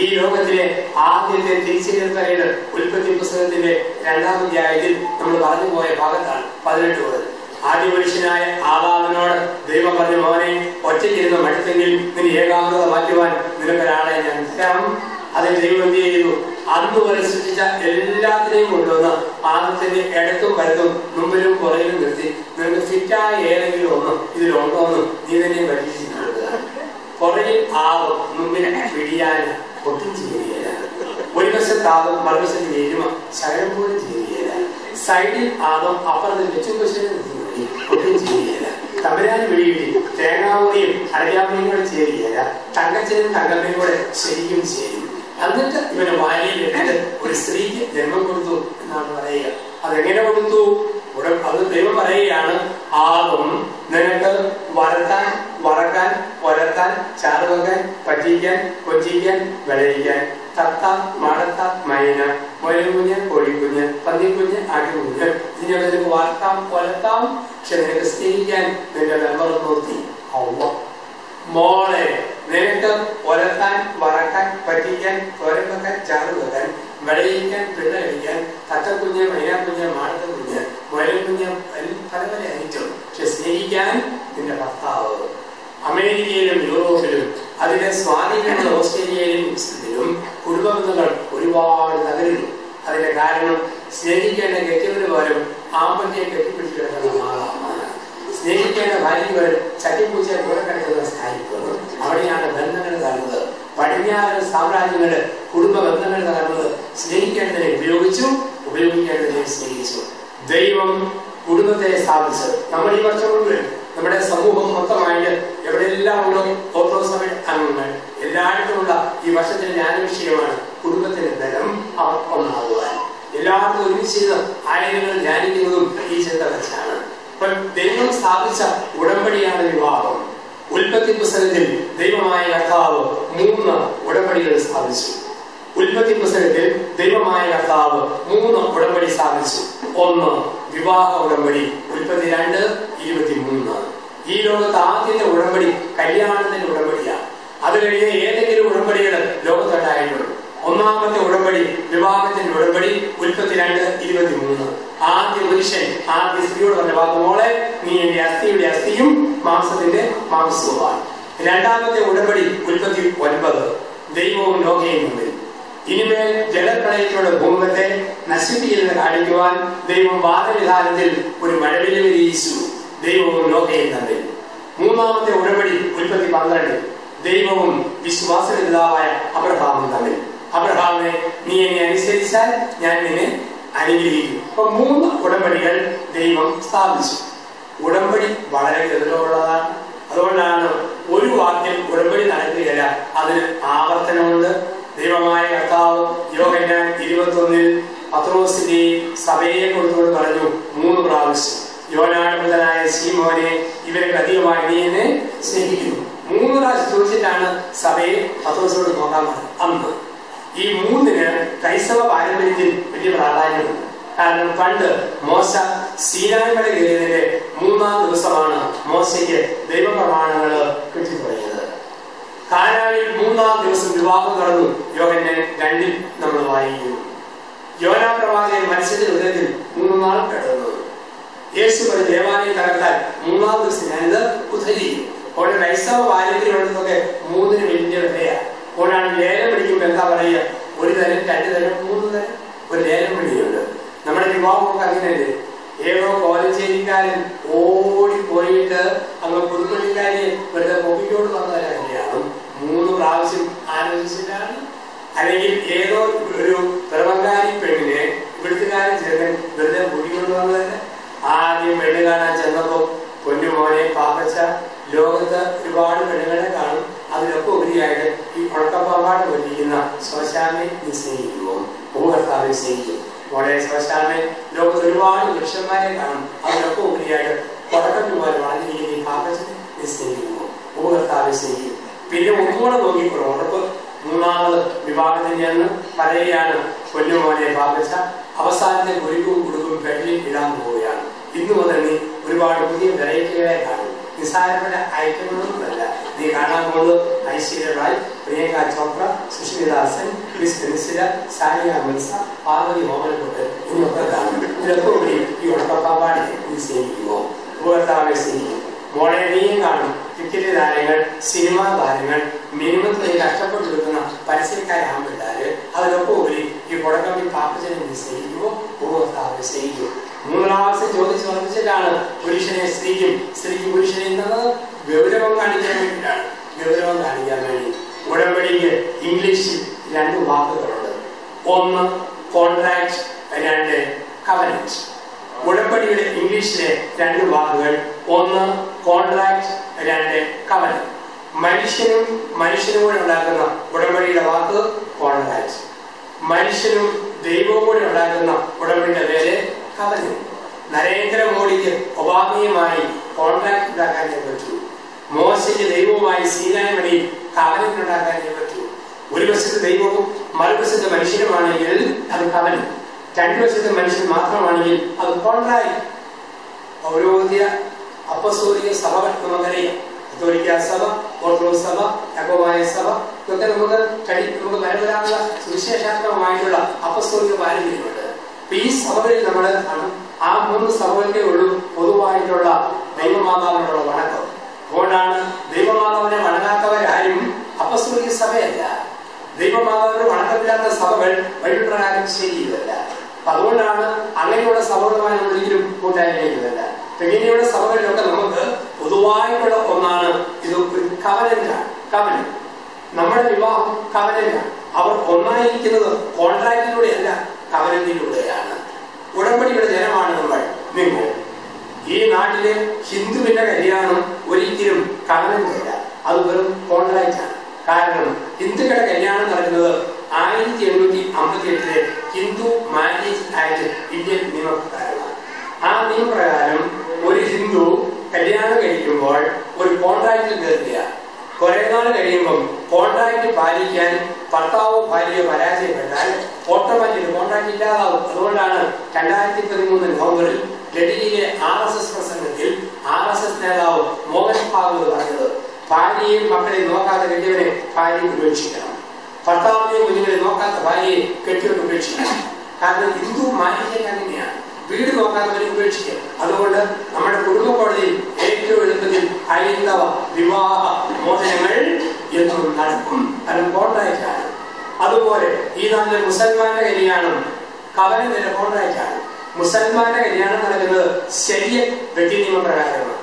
ഈ ലോകത്തിലെ ആദ്യത്തെ തിരിച്ചറിയൽ പരേഡ് ഉൽപ്പത്തി പുസ്തകത്തിന്റെ 2-ാം അധ്യായത്തിൽ നമ്മൾ പറഞ്ഞു പോയ ഭാഗത്താണ് 18 മുതൽ. ആദ്യ മനുഷ്യനായ ആദാമിനോട് ദൈവം പറഞ്ഞു, മോനെ ഒറ്റയ്ക്കിരുന്ന് മടുത്തെങ്കിൽ നിന്റെ ഏകാഗ്രത മാറ്റുവാൻ നിനക്കൊരാളെ ഞാൻ തരാം. അതിന് ദൈവം എന്ത് ചെയ്തു? അന്ന് വരെ സൃഷ്ടിച്ച എല്ലാത്തിനെയും കൊണ്ടുവന്ന് ആദത്തിന്റെ ഇടത്തും വലത്തും മുമ്പിലും പുറകിലും നിർത്തി, നിനക്ക് ഫിറ്റായ ഏതെങ്കിലും ഒന്ന് ഇതിലുണ്ടോന്ന് നീ തന്നെ പരീക്ഷിച്ചിട്ടുള്ളത്. പുറകിൽ ആദം, മുമ്പിൽ പിടിയാന്, ഒട്ടും ചെയ്യുകയില്ല. ഒരു വശത്ത് ആദം, മറുവശത്ത് എരുമ, ശകലം പോലും ചെയ്യുകയില്ല. സൈഡിൽ ആദം, അപ്പുറത്ത് വെച്ചുപശുവിനെ നിർത്തി, ഒട്ടും ചെയ്യുകയില്ല. തമ്പുരാന് വെളിയിടി തേങ്ങാമുറിയും അരയാമയും കൂടെ ചേരുകയില്ല. തങ്കച്ചനും തങ്കമ്മയും കൂടെ ശരിക്കും ചേരും. എന്നിട്ട് ഇവന് വാരിയിലിട്ട് ഒരു സ്ത്രീക്ക് ജന്മം കൊടുത്തു എന്നാണ് പറയുക. അതെങ്ങനെ കൊടുത്തു? അത് ദൈവം പറയുകയാണ്, ആദം നിനക്ക് വരത്താൻ, വറക്കാൻ, ഒരത്താൻ, ചാറുവെക്കാൻ, പറ്റിക്കാൻ, കൊച്ചിക്കാൻ, വിളയിക്കാൻ, തത്ത, മടത്ത, മൈന, മുയൽക്കുഞ്ഞ്, കോഴിക്കുഞ്ഞ്, പന്നിക്കുഞ്ഞ്, ആട്ടുകുഞ്ഞ്, ഇതിനെ നിനക്ക് വളർത്താം, കൊലത്താം. പക്ഷെ നിനക്ക് സ്നേഹിക്കാൻ നിന്റെ മെമ്പർ നിർത്തി ഔവ. മോളെ നിനക്ക് ഒലത്താൻ, വറക്കാൻ, പറ്റിക്കാൻ, തോരൻ വെക്കാൻ, ചാറ് വെക്കാൻ, വിളയിക്കാൻ, പിള്ള കഴിക്കാൻ, തത്തക്കുഞ്ഞ്, മൈനാക്കുഞ്ഞ്, മാടത്തക്കുഞ്ഞ്, കാരണം സ്നേഹിക്കേണ്ട കെട്ടിയവന് പോലും ആമ്പറ്റിയെ കെട്ടിപ്പിടിച്ച് കിടക്കുന്ന മാതാവാണ്. സ്നേഹിക്കേണ്ട ഭാര്യയ്ക്ക് പോലും ചട്ടിപ്പൂച്ചയെ കൂടെ കിടക്കുന്ന സ്ഥായിക്കുന്നത്. അവിടെയാണ് ബന്ധങ്ങൾ തകർന്നത്. പടിഞ്ഞാറ് സാമ്രാജ്യങ്ങളുടെ കുടുംബ ബന്ധങ്ങൾ തകർന്നത് സ്നേഹിക്കേണ്ടതിനെ ഉപയോഗിക്കേണ്ടതിനെ സ്നേഹിച്ചു. ദൈവം കുടുംബത്തെ സ്ഥാപിച്ചു. നമ്മൾ ഈ വർഷം മുഴുവൻ നമ്മുടെ സമൂഹം മൊത്തമായിട്ട് എവിടെയെല്ലാം ഉള്ള ഓർത്തഡോക്സ് അംഗങ്ങൾ എല്ലായിടത്തുമുള്ള ഈ വർഷത്തിന്റെ ധ്യാനവിഷയമാണ് കുടുംബത്തിന്റെ ബലം ഒന്നാകുവാൻ. എല്ലാവർക്കും ഒരുമിച്ച് ആയിരങ്ങൾ ധ്യാനിക്കുന്നതും ഈ ചിന്ത വെച്ചാണ്. അപ്പൊ ദൈവം സ്ഥാപിച്ച ഉടമ്പടിയാണ് വിവാഹം. ഉൽപ്പത്തി പുസ്തകത്തിൽ ദൈവമായ കർത്താവ് 3 ഉടമ്പടികൾ സ്ഥാപിച്ചു. ഉൽപ്പത്തി പുസ്തകത്തിൽ ദൈവമായ കർത്താവ് 3 ഉടമ്പടി സ്ഥാപിച്ചു. 1 വിവാഹ ഉടമ്പടി, ഉൽപ്പത്തി 2:23. ഈ ലോകത്ത് ആദ്യത്തെ ഉടമ്പടി കല്യാണത്തിന്റെ ഉടമ്പടിയാണ്. അത് കഴിഞ്ഞ് ഏതെങ്കിലും ഉടമ്പടികൾ ലോകത്തുണ്ടായിട്ടുള്ളൂ. 1ാമത്തെ ഉടമ്പടി വിവാഹത്തിന്റെ ഉടമ്പടി, ഉൽപ്പത്തി 2:23. ആദ്യ പുരുഷൻ ആദ്യ സ്ത്രീയോട് പറഞ്ഞ വാക്ക്, മോളെ നീ എന്റെ അസ്ഥിയുടെ അസ്ഥിയും മാംസത്തിന്റെ മാംസവുമാണ്. 2ാമത്തെ ഉടമ്പടി ഉൽപ്പത്തി 9, ദൈവവും ലോകയും തമ്മിൽ. ഇനിമേൽ ജലപ്രളയത്തിലുള്ള ഭൂമുഖത്തെ നശിപ്പിക്കുന്നത് കാണിക്കുവാൻ ദൈവം വാദവിധാനത്തിൽ ഒരു മഴവില് വീശു, ദൈവവും ലോകയും തമ്മിൽ. 3ാമത്തെ ഉടമ്പടി ഉൽപ്പത്തി 12, ദൈവവും വിശ്വാസപിതാവായ അബ്രഹാമും തമ്മിൽ. അബ്രഹാമിനെ നീ എന്നെ അനുസരിച്ചാൽ ഞാൻ നിന്നെ അനുഗ്രഹിക്കും. അപ്പൊ 3 ഉടമ്പടികൾ ദൈവം സ്ഥാപിച്ചു. ഉടമ്പടി വളരെ ഗൗരവമുള്ളതാണ്. അതുകൊണ്ടാണ് ഒരു വാക്കിൽ ഉടമ്പടി നടക്കുകയില്ല, അതിന് ആവർത്തനമുണ്ട്. ദൈവമായ കർത്താവ് യോഹന്നാൻ 21 പത്രോസിന്റെ സഭയെ കൊടുത്തുകൊണ്ട് പറഞ്ഞു 3 പ്രാവശ്യം, യോനാടുമുതലായ ശീമോനെ ഇവർക്ക് അധികമായി നീ എന്നെ സ്നേഹിക്കുന്നു. 3 പ്രാവശ്യം ചോദിച്ചിട്ടാണ് സഭയെ പത്രോസിനോട് നോക്കാൻ പറഞ്ഞത്. അന്ന് ഈ 3-ന് ക്രൈസ്തവ പാരമ്പര്യത്തിൽ വലിയ പ്രാധാന്യമുണ്ട്. കാരണം പണ്ട് മോശ സീനായി മല കയറിയതിന്റെ 3ാം ദിവസമാണ് മോശയ്ക്ക് ദൈവപ്രമാണങ്ങൾ കിട്ടിത്തുടങ്ങിയത്. കാനാനിൽ 3ാം ദിവസം വിവാഹം നടന്നു. യോഹന്നാൻ 2 നമ്മൾ വായിക്കുന്നു. യോനാ പ്രവാചകൻ മത്സ്യത്തിന്റെ ഉദരത്തിൽ 3 നാൾ കിടന്നു. യേശു ഒരു ദേവാലയം തകർത്താൽ 3ാം ദിവസം ഞാനിത് ഉദ്ധരിക്കും. അവിടെ ക്രൈസ്തവ പാരമ്പര്യമുള്ളതൊക്കെ 3-ന് വലിയ വിലയാണ്. അതുകൊണ്ടാണ് ലേലം പിടിക്കുമ്പോൾ എന്താ പറയുക, 1 തരം 2 തരം 3 തരം ഒരു ലേലം പിടിയുണ്ട്. നമ്മുടെ വിവാഹമൊക്കെ അങ്ങനെയല്ലേ. ഏതോ കോലഞ്ചേരിക്കാരൻ ഓടിപ്പോയിട്ട് അങ്ങ് പുതുപ്പള്ളിക്കാരെ വെറുതെ പൊക്കിക്കോട് വന്നവരെ കല്യാണം 3 പ്രാവശ്യം ആലോചിച്ചിട്ടാണ്. അല്ലെങ്കിൽ ഏതോ ഒരു പിറവങ്കാരി പെണ്ണിനെ ഇവിടുത്തുകാരൻ ചെറുക്കൻ വെറുതെ പൊക്കിക്കൊണ്ട് വന്നതന്നെ. ആദ്യം പെണ്ണ് കാണാൻ ചെന്നപ്പോ പൊന്നുമോനെ പാപ്പച്ച, ലോകത്ത് ഒരുപാട് പെണ്ണുങ്ങളെ കാണും, അതിനൊക്കെ ഉപരിയായിട്ട് ഈ ഉണക്കപ്പാമ്പാട് കൊല്ലിക്കുന്ന ശ്മശാനെ നീ സ്നേഹിക്കുമോ? ഭൂകർത്താവെ സ്നേഹിക്കും. മോളെ ശ്മശാനെ, ലോകത്ത് ഒരുപാട് പുരുഷന്മാരെ കാണും, അതിനൊക്കെ ഉപരിയായിട്ട് കൊടക്കത്തിൽ പോലെ വളർന്നിരിക്കുന്ന ഈ പാപ്പച്ചനെ നീ സ്നേഹിക്കുമോ? ഭൂകർത്താവെ സ്നേഹിക്കും. പിന്നെ ഒന്നുകൂടെ നോക്കിക്കോളൂ. ഉറപ്പ് 3ാമത് വിവാഹത്തിന്റെ അന്ന് പറയുകയാണ്, പൊന്നുമോനെ പാപ്പച്ച, അവസാനത്തെ കുരുക്കും കുടുക്കും പെടലിൽ ഇടാൻ പോവുകയാണ്. ഇന്ന് മുതൽ നീ ഒരുപാട് പുതിയ വെറൈറ്റികളെ കാണും. നിസ്സാരപ്പെട്ട ഐറ്റങ്ങളൊന്നുമല്ല നീ കാണാൻ പോകുന്നത്. ഐശ്വര്യ റായ്, പ്രിയങ്ക ചോപ്ര, സുഷ്മിദാസൻ, സാനിയ മിർസ, പാർവതി മോഹൻകുട്ട് എന്നൊക്കെ കാണും. ഇതിലൊക്കെ കൂടി ഈ ഉണക്കപ്പാമ്പാടി നീ സ്നേഹിക്കുമോ? ഭൂകർത്താവെ സ്നേഹിക്കും. മോളെ നീയും കാണും ടിക്കറ്റ് താരങ്ങൾ, സിനിമാ താരങ്ങൾ, മിനിമത്തിൽ കഷ്ടപ്പെട്ടു നിൽക്കുന്ന പരസ്യക്കാരാകുമ്പോഴാല് അതിലൊക്കെ ഉപരി ഈ കൊടക്കമ്പി പാപ്പച്ചനെ നീ സ്നേഹിക്കുമോ? ഭൂകർത്താവെ സ്നേഹിക്കും. 3 പ്രാവശ്യം ചോദിച്ച് വർദ്ധിച്ചിട്ടാണ് പുരുഷനെ സ്ത്രീക്കും സ്ത്രീക്ക് പുരുഷനെ എന്നത് ഗൗരവം കാണിക്കാൻ വേണ്ടിയിട്ടാണ്. ഗൗരവം കാണിക്കാൻ വേണ്ടി ഉടമ്പടിക്ക് ഇംഗ്ലീഷിൽ 2 വാക്കുകളുണ്ട്. 1 കോൺട്രാക്ട്, 2 കവനന്റ്. ഉടമ്പടിയുടെ ഇംഗ്ലീഷിലെ 2 വാക്കുകൾ, 1 കോൺട്രാക്ട്, 2 കവനന്റ്. മനുഷ്യനും കൂടെ ഉണ്ടാക്കുന്ന ഉടമ്പടിയുടെ വാക്ക് കോൺട്രാക്ട്. മനുഷ്യനും ദൈവവും കൂടെ ഉണ്ടാക്കുന്ന ഉടമ്പടിയുടെ പേര് കവനന്റ്. നരേന്ദ്രമോദിക്ക് ഒബാമയുമായി കോൺട്രാക്ട് ഉണ്ടാക്കാനേ പറ്റൂ. മോശയ്ക്ക് ദൈവവുമായി സീനായി മലയിൽ കവനന്റ് ഉണ്ടാക്കാനേ പറ്റൂ. ഒരു വശത്ത് ദൈവവും മറുവശത്ത് മനുഷ്യനുമാണെങ്കിൽ അത് കവനന്റ്. 2 വശത്ത് മനുഷ്യൻ മാത്രമാണെങ്കിൽ അത് കോൺട്രാക്ട്. പൗരോഹിത്യ അപ്പസ്തോലിക സഭകൾ നമുക്കറിയാം. കത്തോലിക്ക സഭ, ഓർത്തഡോക്സ് സഭ, യാക്കോബായ സഭ, ഇതൊക്കെ നമുക്ക് പരമ്പരാഗത സുവിശേഷാത്മകമായിട്ടുള്ള അപ്പസ്തോലിക പാരമ്പര്യമുണ്ട്. ഈ സഭകളിൽ നമ്മൾ കാണും, ആ 3 സഭകൾക്കേ ഉള്ളൂ പൊതുവായിട്ടുള്ള ദൈവമാതാവിനുള്ള വണക്കം. അതുകൊണ്ടാണ് ദൈവമാതാവിനെ വണങ്ങാത്തവരാരും അപ്പസ്തോലിക സഭയല്ല. ദൈവമാതാവിന് വണക്കമില്ലാത്ത സഭകൾ ബൈബിൾ പ്രകാരം ശരിയല്ല. അങ്ങനെയുള്ള സഭകളുമായി നമ്മൾ ഒരിക്കലും കൂട്ടായിരിക്കുന്നില്ല. ഇങ്ങനെയുള്ള സഭകളിലൊക്കെ നമുക്ക് പൊതുവായിട്ടുള്ള ഒന്നാണ് ഇത്, ഒരു കവനന്റാണ്. കവനം, നമ്മുടെ വിവാഹം കവനന്റാണ്. അവർ ഒന്നായിരിക്കുന്നത് കോൺട്രാക്റ്റിലൂടെയല്ല, കവനന്റിലൂടെയാണ്. ഉടമ്പടിയുടെ ജനമാണ് നമ്മൾ. നിങ്ങൾ ഈ നാട്ടിലെ ഹിന്ദുവിന്റെ കല്യാണം ഒരിക്കലും കവനന്റല്ല, അത് വെറും കോൺട്രാക്റ്റാണ്. കാരണം ഹിന്ദുക്കളുടെ കല്യാണം നടക്കുന്നത് 1858 ഹിന്ദു മാരേജ് ആക്ട് ഇന്ത്യൻ നിയമപ്രകാരമാണ്. ആ നിയമപ്രകാരം ഒരു ഹിന്ദു കല്യാണം കഴിക്കുമ്പോൾ ഒരു കോൺട്രാക്റ്റിൽ കയറുക. കുറെ നാൾ കഴിയുമ്പം കോൺട്രാക്ട് പാലിക്കാൻ ഭർത്താവോ ഭാര്യയോ പരാജയപ്പെട്ടാൽ ഓട്ടോമാറ്റിക് കോൺട്രാക്ട് ഇല്ലാതാവും. അതുകൊണ്ടാണ് 2013 നവംബറിൽ ഡൽഹിയിലെ RSS പ്രസംഗത്തിൽ RSS നേതാവ് മോഹൻ ഭാഗവത് പറഞ്ഞത്, ഭാര്യയെയും മക്കളെയും നോക്കാതെ കെട്ടിയവനെ ഭാര്യ ഉപേക്ഷിക്കണം, ഭർത്താവിനെയും കുഞ്ഞുങ്ങളെ നോക്കാത്ത ഭാര്യയെ കെട്ടിയവൻ ഉപേക്ഷിക്കണം. കാരണം ഹിന്ദു മാനേജ്മെന്റ് അങ്ങനെയാണ്, വീട് നോക്കാത്തവരെ ഉപേക്ഷിക്കുക. അതുകൊണ്ട് നമ്മുടെ കുടുംബ കോടതിയിൽ ഏറ്റവും എളുപ്പത്തിൽ ഹൈന്ദവ വിവാഹ മോചനങ്ങൾ എന്നും നടക്കും. അത് കോൺട്രാക്റ്റാണ്. അതുപോലെ ഈ നാട്ടിലെ മുസൽമാന്റെ കല്യാണം കവനത്തിന്റെ കോൺട്രാക്റ്റാണ്. മുസൽമാന്റെ കല്യാണം നടക്കുന്നത് ശരീഅത്ത് വ്യക്തി നിയമപ്രകാരമാണ്.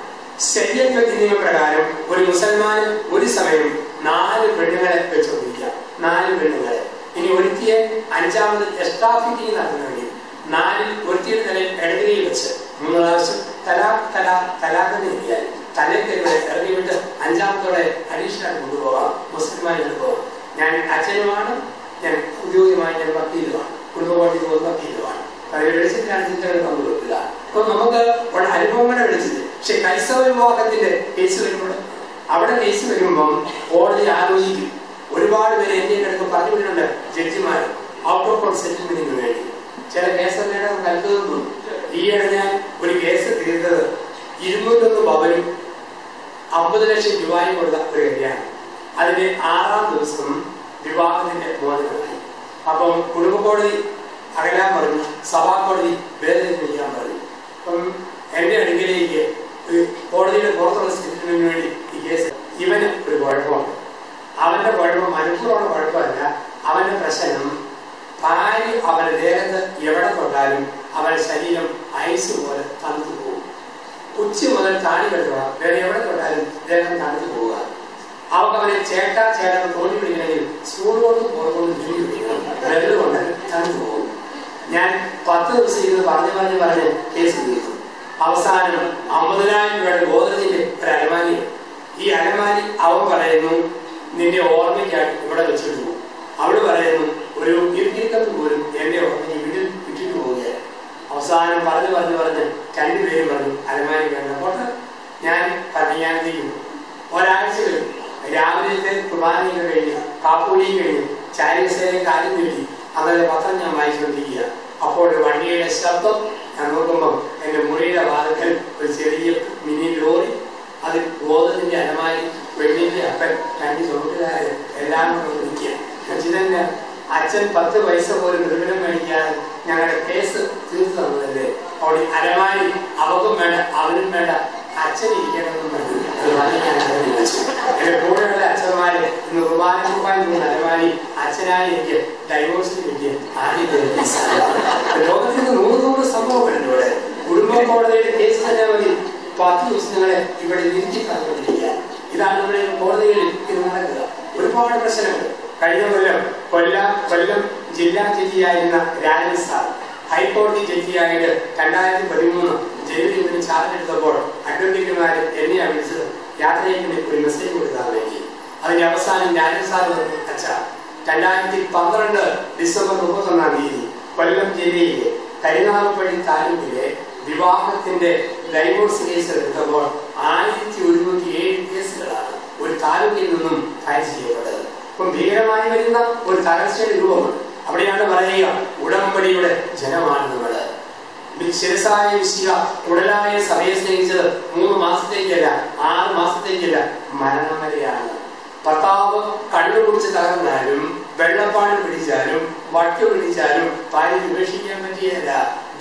ശരീഅത്ത് വ്യക്തി നിയമപ്രകാരം ഒരു മുസൽമാൻ ഒരു സമയം 4 പെണ്ണുങ്ങളെ വെച്ചുകൊണ്ടിരിക്കാം. 4 പെണ്ണുങ്ങളെ. ഇനി ഒരുത്തിയെ 5ാമത് എക്സ്ട്രാ ഫിറ്റിംഗ് നടത്തണമെങ്കിൽ 4ൽ ഒരുത്തിയുടെ തലയിൽ ഇടതികയിൽ വെച്ച് 3 പ്രാവശ്യം തലാഖ് നേടിയാൽ തലക്കെതിരെ ഇറങ്ങി വിട്ട് 5ാമത്തോടെ അഡീഷണൽ കൊണ്ടുപോകാം, മുസ്ലിമായിട്ട് പോകാം. ഞാൻ അച്ഛനുമാണ്, ഞാൻ ഔദ്യോഗികമായി ഞാൻ വക്കീലുമാണ്, കുടുംബകോടതിയിൽ പോകുന്ന വക്കീലുമാണ്. വെളിച്ചത്തിലാണ് ചിന്തകൾ പങ്കുവെക്കുക. അപ്പൊ നമുക്ക് അനുഭവങ്ങളുടെ വെളിച്ചത്തിൽ. പക്ഷെ ക്രൈസ്തവ വിവാഹത്തിന്റെ കേസ് വരുമ്പോൾ, അവിടെ കേസ് വരുമ്പം കോടതി ആലോചിക്കും. ഒരുപാട് പേര് എന്റെ അടുത്ത് പറഞ്ഞു വിടുന്നുണ്ട്, ജഡ്ജിമാർ ഔട്ട് ഓഫ് കോർട്ട് സെറ്റിൽമെന്റിന് വേണ്ടി ചില കേസൊക്കെ കരുതുന്നു. ഈയിടെ ഞാൻ ഒരു കേസ് തീർത്തത് 201 പവനും 50 ലക്ഷം രൂപയും ഉള്ള ഒരു കല്യാണം. അതിന്റെ 6ാം ദിവസം വിവാഹത്തിന്റെ മോചനമായി. അപ്പം കുടുംബ കോടതി അകലാൻ പറഞ്ഞു, സഭാ കോടതി വേദനിപ്പിക്കാൻ പറഞ്ഞു. അപ്പം എന്റെ അടുക്കലേക്ക് കോടതിയുടെ പുറത്തുള്ള സെറ്റിൽമെന്റിന് വേണ്ടി ഈ കേസ്, ഇവന് ഒരു കുഴപ്പമുണ്ട്. അവന്റെ കുഴപ്പം മനഃപൂർവ്വമുള്ള കുഴപ്പമല്ല. അവന്റെ പ്രശ്നം, ഭാര്യ അവന്റെ ദേഹത്ത് എവിടെ തൊട്ടാലും അവന്റെ ശരീരം ഐസ് പോലെ തണുത്തു പോകും. ഉച്ച മുതൽ താടി കെട്ടണം, വേറെ എവിടെ തൊട്ടാലും ദേഹം തണുത്തു പോവുക. അവർക്ക് അവനെ ചേട്ടാ തോന്നി പിടിക്കണമെങ്കിൽ സ്പൂൺ കൊണ്ട് പുറത്തുകൊണ്ട് ചുരുക്കി പിടിക്കണം, വെള്ളം കൊണ്ട് തണുത്തു പോകും. ഞാൻ 10 ദിവസം ഇരുന്ന് പറഞ്ഞ് കേസ് തീർത്തു. അവസാനം 50,000 രൂപയുടെ ഗോദ്രജിന്റെ ഒരു അലമാരി. ഈ അലമാരി അവൻ പറയുന്നു നിന്റെ ഓർമ്മയ്ക്കായി ഇവിടെ വെച്ചിട്ടു. അവള് പറയുന്നു ഒരു ഇരിക്കത്ത് പോലും എന്റെ ഓർമ്മയ്ക്ക് വീട്ടിൽ വിട്ടിട്ട് പോവുകയാണ്. അവസാനം പറഞ്ഞ് 2 പേരും പറഞ്ഞു അലമാരി വേണ്ട. അപ്പോൾ ഞാൻ കല്യാണത്തേക്ക് ഒരാഴ്ച കഴിഞ്ഞു. രാവിലത്തെ കുർബാനയൊക്കെ കഴിഞ്ഞ് കാപ്പൂടിയും കഴിഞ്ഞ് ചാരികസേനയും കാര്യം കിട്ടി. അന്നേരം പത്രം ഞാൻ വായിച്ചുകൊണ്ടിരിക്കുക. അപ്പോൾ വണ്ടിയുടെ ശബ്ദം ഞാൻ നോക്കുമ്പോൾ എന്റെ മുറിയുടെ വാതിക്കൽ ഒരു ചെറിയ മിനി ലോറി, അത് ഗോതത്തിന്റെ അലമാരി, പെണ്ണിന്റെ അപ്പൻ, 2 ചുമട്ടുകാരൻ എല്ലാം നിൽക്കുക. അച്ഛനെ അച്ഛൻ 10 പൈസ പോലും നിർമ്മിതം മേടിക്കാതെ ഞങ്ങളുടെ കേസ് തീർത്തു തന്നതല്ലേ. അവിടെ അലമാരി അവക്കും വേണ്ട, അവനും വേണ്ട, അച്ഛൻ ഇരിക്കണമെന്നും വേണ്ടി എന്റെ കൂടെയുള്ള അച്ഛന്മാര് ഇന്ന് കുർബാന അലമാരി അച്ഛനായി എനിക്ക് ഡൈവോഴ്സിന് കിട്ടിയ ആദ്യത്തെ ലോകത്തിന് 100 സംഭവങ്ങളുണ്ട്. ഇവിടെ കുടുംബ കോടതിയുടെ കേസ് തന്നെ മതി 10 ദിവസങ്ങളെ ഇവിടെ ഇരുത്തി കണ്ടുകൊണ്ടിരിക്കുക. ഇതാണ് നമ്മുടെ കോടതികളിൽ ഇത് നടക്കുക. ഒരുപാട് പ്രശ്നങ്ങൾ. കഴിഞ്ഞ കൊല്ലം ജില്ലാ ജഡ്ജിയായിരുന്ന രാജൻ സാർ ഹൈക്കോടതി ജഡ്ജിയായിട്ട് 2013 ജനുവരി 1 ചാർജ് എടുത്തപ്പോൾ അഡ്വക്കേറ്റുമാർ എന്നെയാണ് വിളിച്ചത് യാത്രയ്ക്ക് ഒരു മെസ്സേജ് കൊടുക്കാൻ വേണ്ടി. അതിന്റെ അവസാനം രാജൻ സാർ പറഞ്ഞു, അച്ഛാ 2012 ഡിസംബർ 31 കൊല്ലം ജില്ലയിലെ കരിനാഗപ്പള്ളി താലൂക്കിലെ വിവാഹത്തിന്റെ ഡൈവോഴ്സ് കേസ് എടുത്തപ്പോൾ 1107 കേസുകളാണ് ഒരു താലൂക്കിൽ നിന്നും ഫയൽ ചെയ്യപ്പെട്ടത്. അപ്പം ഭീകരമായി വരുന്ന ഒരു തകർച്ചയുടെ രൂപമാണ്. അവിടെയാണ് പറയുക, ഉടമ്പടിയുടെ ജനമാണ് നമ്മള്. ശിരസായ വിശിക ഉടലായ സഭയെ സ്നേഹിച്ചത് 3 മാസത്തേക്കല്ല, 6 മാസത്തേക്കല്ല, മരണം വരെയാണ്. ഭർത്താവ് കണ്ണു കുടിച്ച് തകർന്നാലും വെള്ളപ്പാട് പിടിച്ചാലും വട്ടു പിടിച്ചാലും ഭാര്യ ഉപേക്ഷിക്കാൻ പറ്റിയല്ല.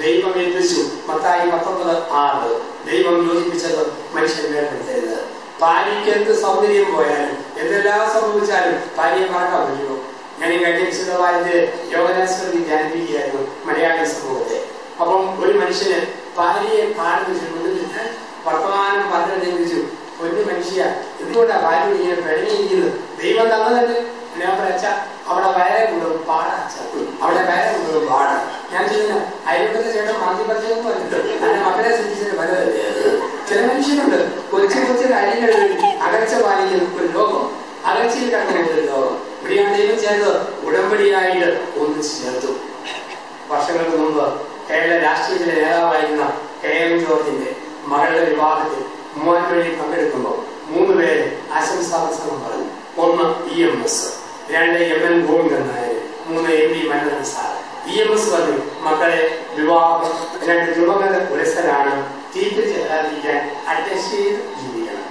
ദൈവം ഏൽപ്പിച്ചു. മത്തായി 19:6. ദൈവം യോജിപ്പിച്ചത് മനുഷ്യൻ വേർപെടുത്തരുത്. ഭാര്യയ്ക്ക് എന്ത് സൗന്ദര്യം പോയാലും എന്തെല്ലാം സംഭവിച്ചാലും ഭാര്യയെ മറക്കാൻ പറ്റുമോ? ഞാൻ ഈ കഴിഞ്ഞ വിശുദ്ധവാരത്തില് യോഗനാശ്വരത്തിൽ ധ്യാനിപ്പിക്കുകയായിരുന്നു മലയാളി സമൂഹത്തെ. അപ്പം ഒരു മനുഷ്യന് ഭാര്യയെ കാണുന്ന വർത്തമാനം പറഞ്ഞു പൊന്നു മനുഷ്യ എന്തുകൊണ്ടാണ് ഭാര്യ ഇങ്ങനെ പിഴഞ്ഞിരിക്കുന്നത്? ദൈവം തന്നതല്ലേ. ഞാൻ പറച്ച അവിടെ വയറെ കൊണ്ടും പാടാ, അവിടെ വയറെ കൊണ്ടും പാടാ. ഞാൻ ചെയ്യുന്ന അയൽപക്കത്തെ ചേട്ടൻ മാറ്റി പറഞ്ഞതെന്ന് പറഞ്ഞിട്ട് എന്റെ മക്കളെ ശ്രദ്ധിച്ചിട്ട് പലതല്ലേ. ചില മനുഷ്യരുണ്ട് കൊച്ചു കൊച്ചു കാര്യങ്ങളിൽ അകൽച്ച പാലിക്കുന്ന ഒരു ലോകം, അകൽച്ചയിൽ കിടക്കുന്ന ഒരു ലോകം. ഇവിടെയാണ് ദൈവം ചേർന്നത്, ഉടമ്പടിയായിട്ട് ഒന്ന് ചേർത്തു. വർഷങ്ങൾക്ക് മുമ്പ് കേരള രാഷ്ട്രീയത്തിലെ നേതാവായിരുന്ന KM ജോർജിന്റെ മകളുടെ വിവാഹത്തിൽ മൂവാറ്റുപുഴയിൽ പങ്കെടുക്കുമ്പോൾ 3 പേര് ആശംസാ പ്രസംഗം പറഞ്ഞു. 1 EMS, 2 MN Govindan Nair, 3 MV Mannan sir. EMS പറഞ്ഞു, മക്കളെ വിവാഹം 2 ധ്രുവങ്ങളുടെ പുരസ്സരാണ്, തീറ്റ് ചേരാതിരിക്കാൻ അഡ്ജസ്റ്റ് ചെയ്ത് ജീവിക്കണം.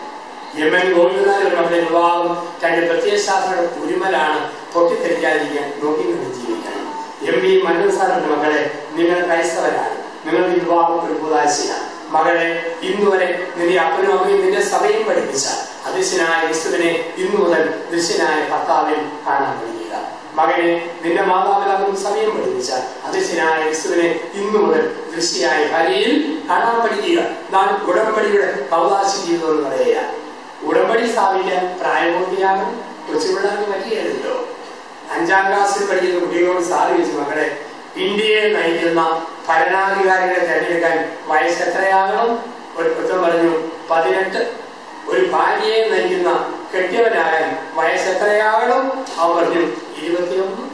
MN ഗോവിന്ദൻ നായർ മക്കളെ വിവാഹം 2 പ്രത്യയശാസ്ത്രയുടെ ഉരുമലാണ്, പൊട്ടിത്തെറിക്കാതിരിക്കാൻ നോക്കി നിന്ന് ജീവിക്കണം. MV മന്നൻ സാറിന്റെ മക്കളെ നിങ്ങൾ ക്രൈസ്തവരാണ്, നിങ്ങളുടെ വിവാഹം ഒരു പുതാശയാണ്. മകളെ ഇന്നുവരെ നിന്റെ അപ്പനും അമ്മയും നിന്റെ സഭയും പഠിപ്പിച്ച അദൃശ്യനായ ക്രിസ്തുവിനെ ഇന്നു മുതൽ ദൃശ്യനായ കർത്താവിൽ കാണാൻ പഠിക്കുക. മകനെ നിന്റെ മാതാപിതാക്കളും സഭയും പഠിപ്പിച്ച അദൃശ്യനായ ക്രിസ്തുവിനെ ഇന്നു മുതൽ ദൃശ്യയായ ഭാര്യയിൽ കാണാൻ പഠിക്കുക. നാം ഉടമ്പടിയുടെ അവകാശ ജീവിതം എന്ന് പറയുക. ഉടമ്പടി സ്ഥാപിക്കാൻ പ്രായപൂർത്തിയാകും. കൊച്ചുപിള്ളേർക്ക് പറ്റിയല്ലോ. 5ാം ക്ലാസ്സിൽ പഠിക്കുന്ന കുട്ടികളോട് സാറി വെച്ച്, മകളെ ഇന്ത്യയെ നയിക്കുന്ന ഭരണാധികാരികളെ തെരഞ്ഞെടുക്കാൻ വയസ്സ് എത്രയാകണം? ഒരു പുത്രം പറഞ്ഞു 18. ഒരു ഭാര്യയെ നയിക്കുന്ന കെട്ടിയവനാകാൻ വയസ്സ് എത്രയാകണം? അവൻ പറഞ്ഞു 21.